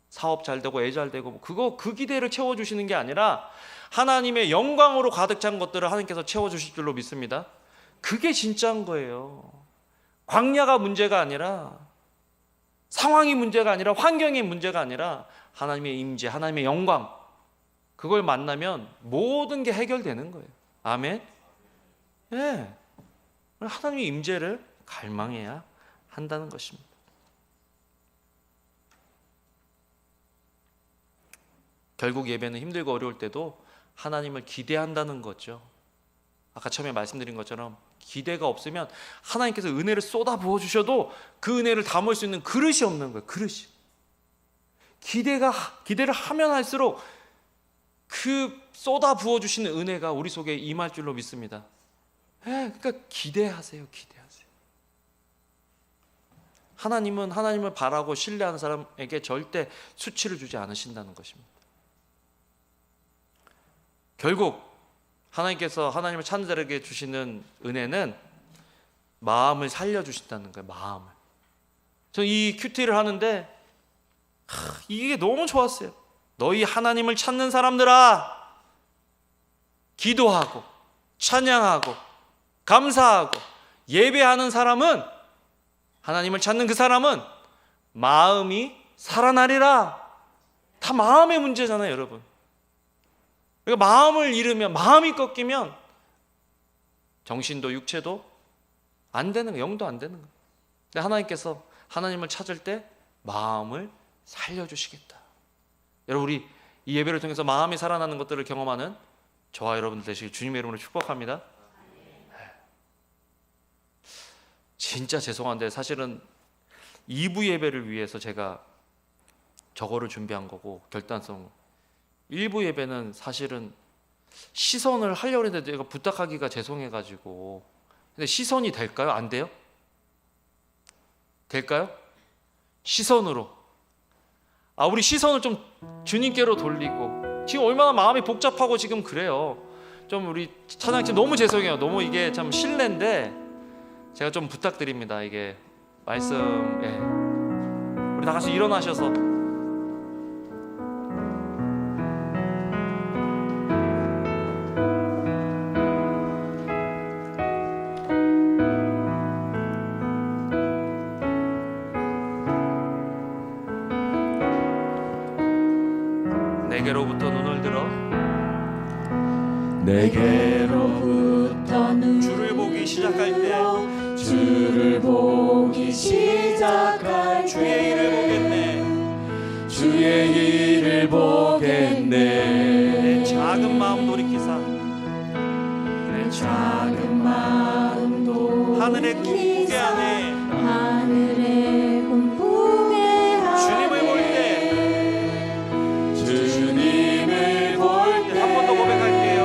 사업 잘 되고 애 잘 되고 그 기대를 채워주시는 게 아니라 하나님의 영광으로 가득 찬 것들을 하나님께서 채워주실 줄로 믿습니다. 그게 진짜인 거예요. 광야가 문제가 아니라, 상황이 문제가 아니라, 환경이 문제가 아니라 하나님의 임재, 하나님의 영광, 그걸 만나면 모든 게 해결되는 거예요. 아멘. 네. 하나님의 임재를 갈망해야 한다는 것입니다. 결국 예배는 힘들고 어려울 때도 하나님을 기대한다는 거죠. 아까 처음에 말씀드린 것처럼 기대가 없으면 하나님께서 은혜를 쏟아 부어 주셔도 그 은혜를 담을 수 있는 그릇이 없는 거예요. 그릇이. 기대를 하면 할수록 그 쏟아 부어 주시는 은혜가 우리 속에 임할 줄로 믿습니다. 그러니까 기대하세요. 기대하세요. 하나님은 하나님을 바라고 신뢰하는 사람에게 절대 수치를 주지 않으신다는 것입니다. 결국 하나님께서 하나님을 찾는 자에게 주시는 은혜는 마음을 살려주신다는 거예요. 마음을. 저는 이 큐티를 하는데 이게 너무 좋았어요. 너희 하나님을 찾는 사람들아, 기도하고 찬양하고 감사하고 예배하는 사람은, 하나님을 찾는 그 사람은 마음이 살아나리라. 다 마음의 문제잖아요, 여러분. 그러니까 마음을 잃으면, 마음이 꺾이면 정신도 육체도 안 되는 거예요. 영도 안 되는 거예요. 근데 하나님께서 하나님을 찾을 때 마음을 살려주시겠다. 여러분, 우리 이 예배를 통해서 마음이 살아나는 것들을 경험하는 저와 여러분들 되시길 주님의 이름으로 축복합니다. 진짜 죄송한데 사실은 2부 예배를 위해서 제가 저거를 준비한 거고, 결단성 1부 예배는 사실은 시선을 하려고 했는데 제가 부탁하기가 죄송해가지고. 근데 시선이 될까요? 안 돼요? 될까요? 시선으로. 우리 시선을 좀 주님께로 돌리고, 지금 얼마나 마음이 복잡하고 지금 그래요. 좀 우리 찬양팀 너무 죄송해요. 너무 이게 참 실례인데 제가 좀 부탁드립니다. 이게 말씀, 우리 다 같이 일어나셔서 내게로부터 눈을 들어 내게로부터 눈을 주를 보기 시작할 때 주를 보기 시작할 주의 일을 보겠네. 주의 일을 보겠네. 내 작은 마음 돌이키사 내 작은 마음도 하늘의 꿈꾸게 하네. 하늘의 꿈꾸게 하네. 주님을 볼 때 주님을 볼 때 한 번 더 고백할게요.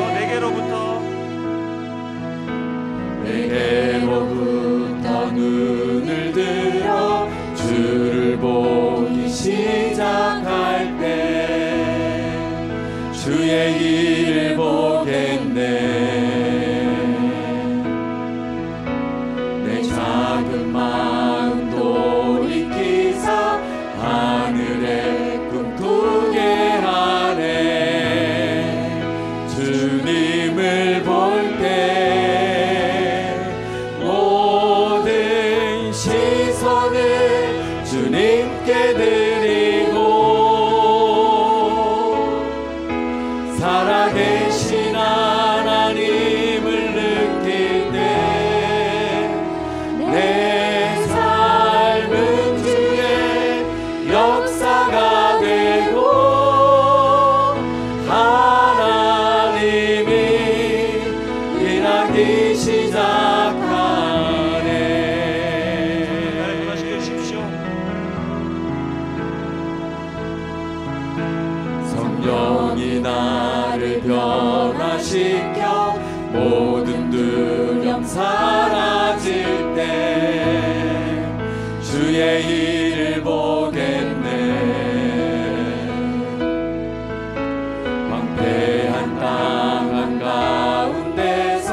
내게로부터 눈을 들어 주를 보기 시작할 때 주의 일을 보겠네. 내 작은 마음 돌이키사 하늘에 꿈꾸게 하네. 주님을 볼 때 모든 시선을 주님께 드리고 살아계신 하나님을 느낄 때 내 삶은 주의 역사가 되고 하나님이 일하기 시작하네. 말씀하시게 해주십시오. 성령이 나를 변화시켜 모든 두려움 사라질 때 주의 일을 보겠네. 황폐한 땅 한가운데서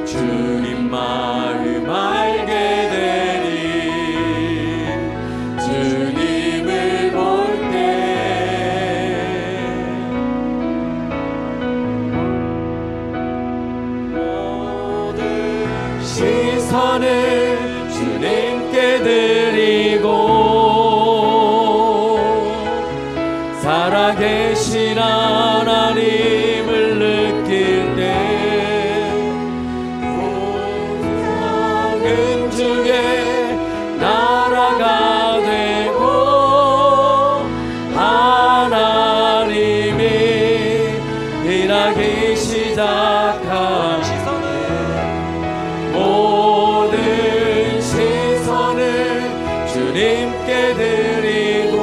주님 마음 알게 되리. 주님을 볼 때 모든 시선을 주님께 드리고 살아계신 하나님을 느낄 때 모든 주의 나라가 되고 하나님이 일하기 시작한 모든 시선을 주님께 드리고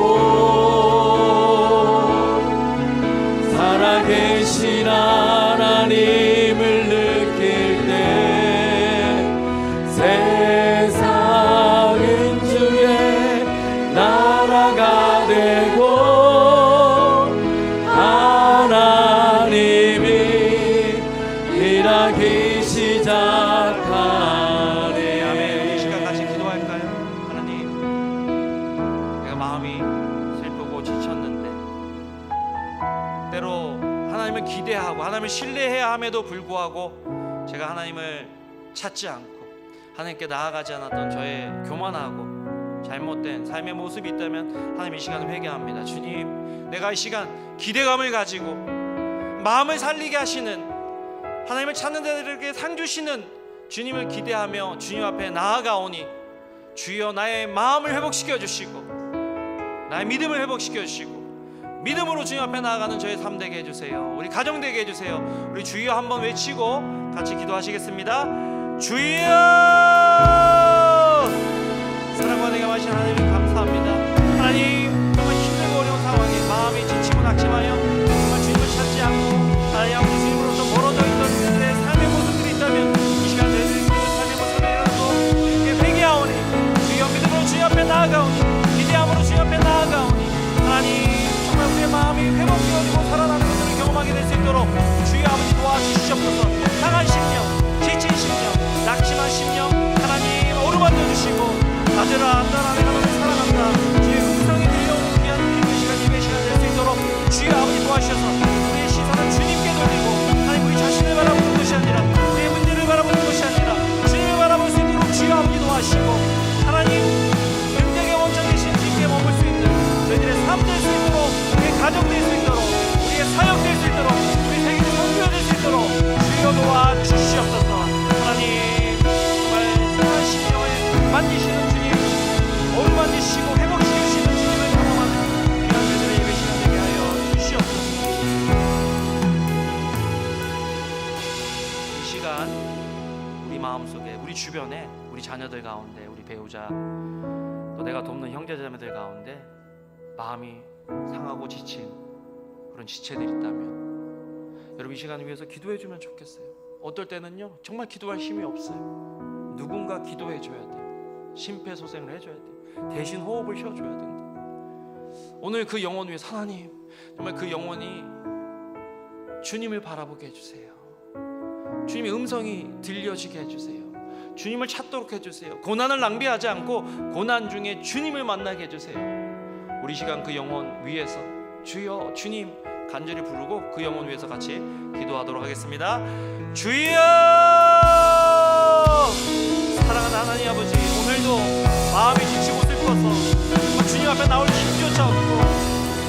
살아계신 하나님을 느낄 때 세상은 주의 나라가 되고 하나님이 일하기 시작하네. 아멘. 이 시간 같이 기도할까요? 하나님, 내가 마음이 슬프고 지쳤는데 때로 하나님을 기대하고 하나님을 신뢰해야 함에도 불구하고 제가 하나님을 찾지 않고 하나님께 나아가지 않았던 저의 교만하고 잘못된 삶의 모습이 있다면 하나님 이 시간 회개합니다. 주님, 내가 이 시간 기대감을 가지고 마음을 살리게 하시는 하나님을 찾는 자들에게 상 주시는 주님을 기대하며 주님 앞에 나아가오니 주여 나의 마음을 회복시켜 주시고 나의 믿음을 회복시켜 주시고 믿음으로 주님 앞에 나아가는 저의 삶 되게 해주세요. 우리 가정 되게 해주세요. 우리 주여 한번 외치고 같이 기도하시겠습니다. 주여! 사랑과 내가 마신 하나님 감사합니다. 하나님, 정말 힘들고 어려운 상황에 마음이 지치고 낙심하여 정말 주님을 찾지 않고 하나님 아버지 주님으로부터 멀어져 있던 그들의 삶의 모습들이 있다면 이 시간 저희들이 그 삶의 모습을 일어나고 주님께 회개하오니 주여 믿음으로 주님 앞에 경험하게 될 수 있도록 주여 아버지 도와주시옵소서. 상한 심령, 지친 심령, 낙심한 심령 하나님 어루만져 주시고 아들아 안다라 내가 너를 사랑한다 주의 음성이 들려오는 귀한 기도의 시간 예배 시간 될 수 있도록 주여 아버지 도와주셔서 우리의 시선을 주님께 돌리고 하나님 우리 자신을 바라보는 것이 아니라 우리의 문제를 바라보는 것이 아니라 주님을 바라볼 수 있도록 주여 아버지 도와주시고 하나님 능력의 원천 되신 주님께 머물 수 있는 저희들의 삶 될 수 있도록 우리의 가정 될 수 있도록 우리의 사역 될 수 있도록 우리 세계를 선교될 수 있도록 주여 도와주시옵소서. 하나님 정말 상한 심령을 만지시는 주님 어루만지시고 회복시키시는 주님을 경험하는 귀한 저희들의 예배 시간 되게 하여 주시옵소서. 이 시간 우리 마음속에 우리 주변에 우리 자녀들 가운데 우리 배우자 또 내가 돕는 형제자매들 가운데 마음이 상하고 지친 그런 지체들이 있다면 여러분 이 시간을 위해서 기도해 주면 좋겠어요. 어떨 때는요 정말 기도할 힘이 없어요. 누군가 기도해 줘야 돼. 심폐소생을 해줘야 돼. 대신 호흡을 쉬어줘야 된다. 오늘 그 영혼 위해서 하나님 정말 그 영혼이 주님을 바라보게 해주세요. 주님의 음성이 들려지게 해주세요. 주님을 찾도록 해주세요. 고난을 낭비하지 않고 고난 중에 주님을 만나게 해주세요. 우리 시간 그 영혼 위해서 주여 주님 간절히 부르고 그 영혼 위해서 같이 기도하도록 하겠습니다. 주여 사랑하는 하나님 아버지 오늘도 마음이 지치고 슬퍼서 주님 앞에 나올 힘조차 없고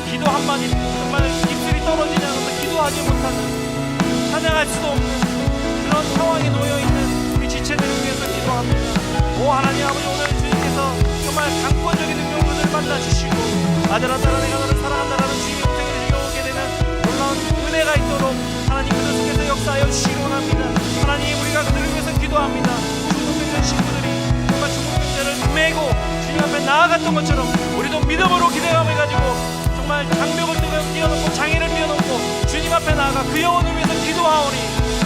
기도 한마디 정말 입술이 떨어지지 않아서 기도하지 못하는 찬양할 수도 없는 그런 상황에 놓여있는 우리 지체들을 위해서 기도합니다. 오 하나님 아버지 오늘 주님께서 정말 강권적인 능력을 만나주시고 아들아 딸아 내가 너를 사랑한다라는 주님의 음성을 들려오게 되는 놀라운 은혜가 있도록 하나님 그들 속에서 역사하여 주시기 원합니다. 하나님 우리가 그들을 위해서 기도합니다. 중국병자 친구들이 정말 중국병자를 메고 주님 앞에 나아갔던 것처럼 우리도 믿음으로 기대감을 가지고 정말 장벽을 뛰어넘고 장애를 뛰어넘고 주님 앞에 나아가 그 영혼을 위해서 기도하오니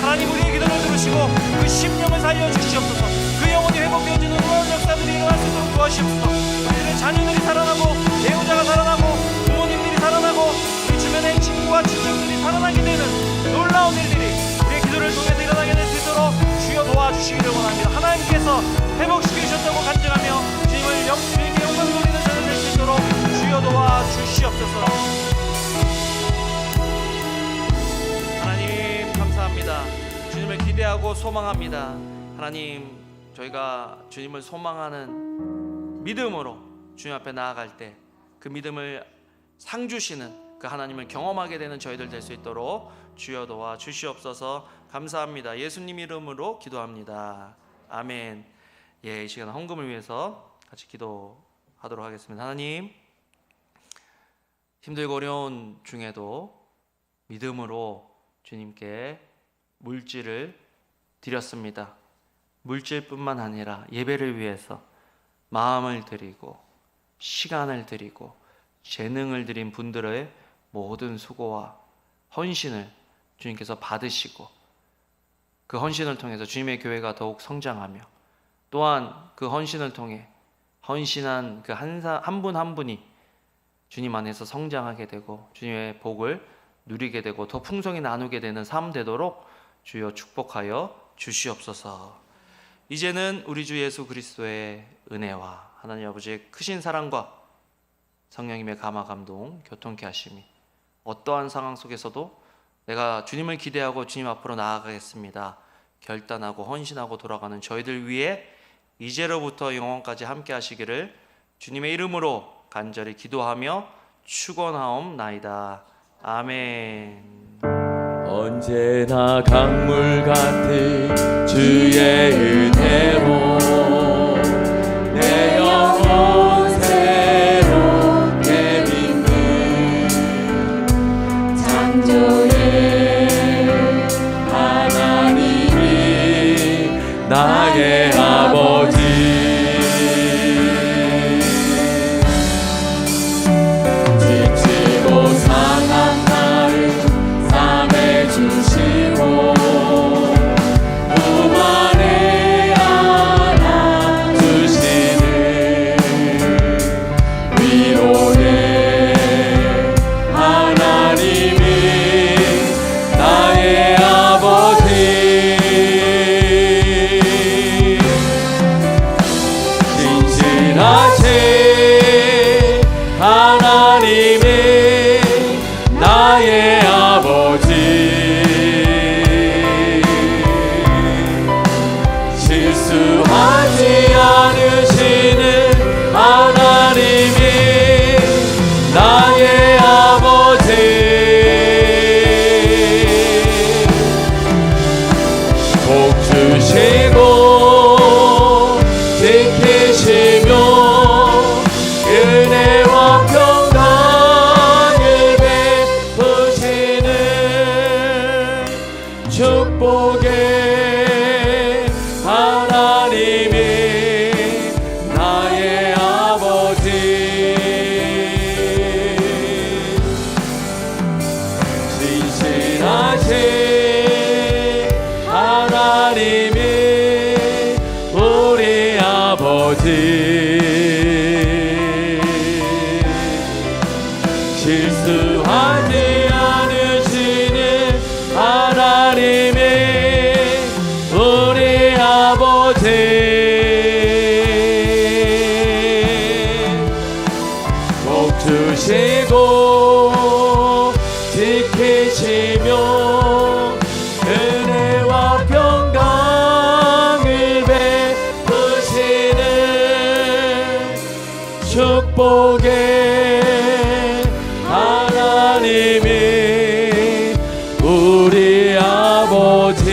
하나님 우리의 기도를 들으시고 그 심령을 살려주시옵소서. 그 영혼이 회복되어지는 놀라운 역사들이 일어날 수 있도록 도와주시옵소서. 우리의 자녀들이 살아나고 배우자가 살아나고 부모님들이 살아나고 우리 주변의 친구와 친척들이 살아나게 되는 놀라운 일들이 우리의 기도를 통해서 일어나게 될 수 있도록 주여 도와주시기를 원합니다. 하나님께서 회복시키셨다고 간증하며 주님께 영광 돌리는 자들 될 수 있도록 주여 도와주시옵소서. 하나님 감사합니다. 주님을 기대하고 소망합니다. 하나님 저희가 주님을 소망하는 믿음으로 주님 앞에 나아갈 때 그 믿음을 상 주시는 그 하나님을 경험하게 되는 저희들 될 수 있도록 주여 도와 주시옵소서. 감사합니다. 예수님 이름으로 기도합니다. 아멘. 이 시간 헌금을 위해서 같이 기도하도록 하겠습니다. 하나님 힘들고 어려운 중에도 믿음으로 주님께 물질을 드렸습니다. 물질뿐만 아니라 예배를 위해서 마음을 드리고 시간을 드리고 재능을 드린 분들의 모든 수고와 헌신을 주님께서 받으시고 그 헌신을 통해서 주님의 교회가 더욱 성장하며 또한 그 헌신을 통해 헌신한 그 한 분 한 분이 주님 안에서 성장하게 되고 주님의 복을 누리게 되고 더 풍성히 나누게 되는 삶 되도록 주여 축복하여 주시옵소서. 이제는 우리 주 예수 그리스도의 은혜와 하나님 아버지의 크신 사랑과 성령님의 감화 감동 교통케 하심이 어떠한 상황 속에서도 내가 주님을 기대하고 주님 앞으로 나아가겠습니다 결단하고 헌신하고 돌아가는 저희들 위해 이제로부터 영원까지 함께 하시기를 주님의 이름으로 간절히 기도하며 축원하옵나이다. 아멘. 언제나 강물 같은 주의 은혜로 내 영혼 새롭게 빚는 창조의 하나님이 나의 아버지 지치고 상한 나를 삶에 주시고 무만에 안아주시는 위로의 하나님이 축복의 하나님이 나의 아버지 진실하신 하나님이 우리 아버지 실수하지 않으시는 하나님이 우리 아버지 복 주시고 지키시며 은혜와 평강을 베푸시는 축복의 하나님이 우리 아버지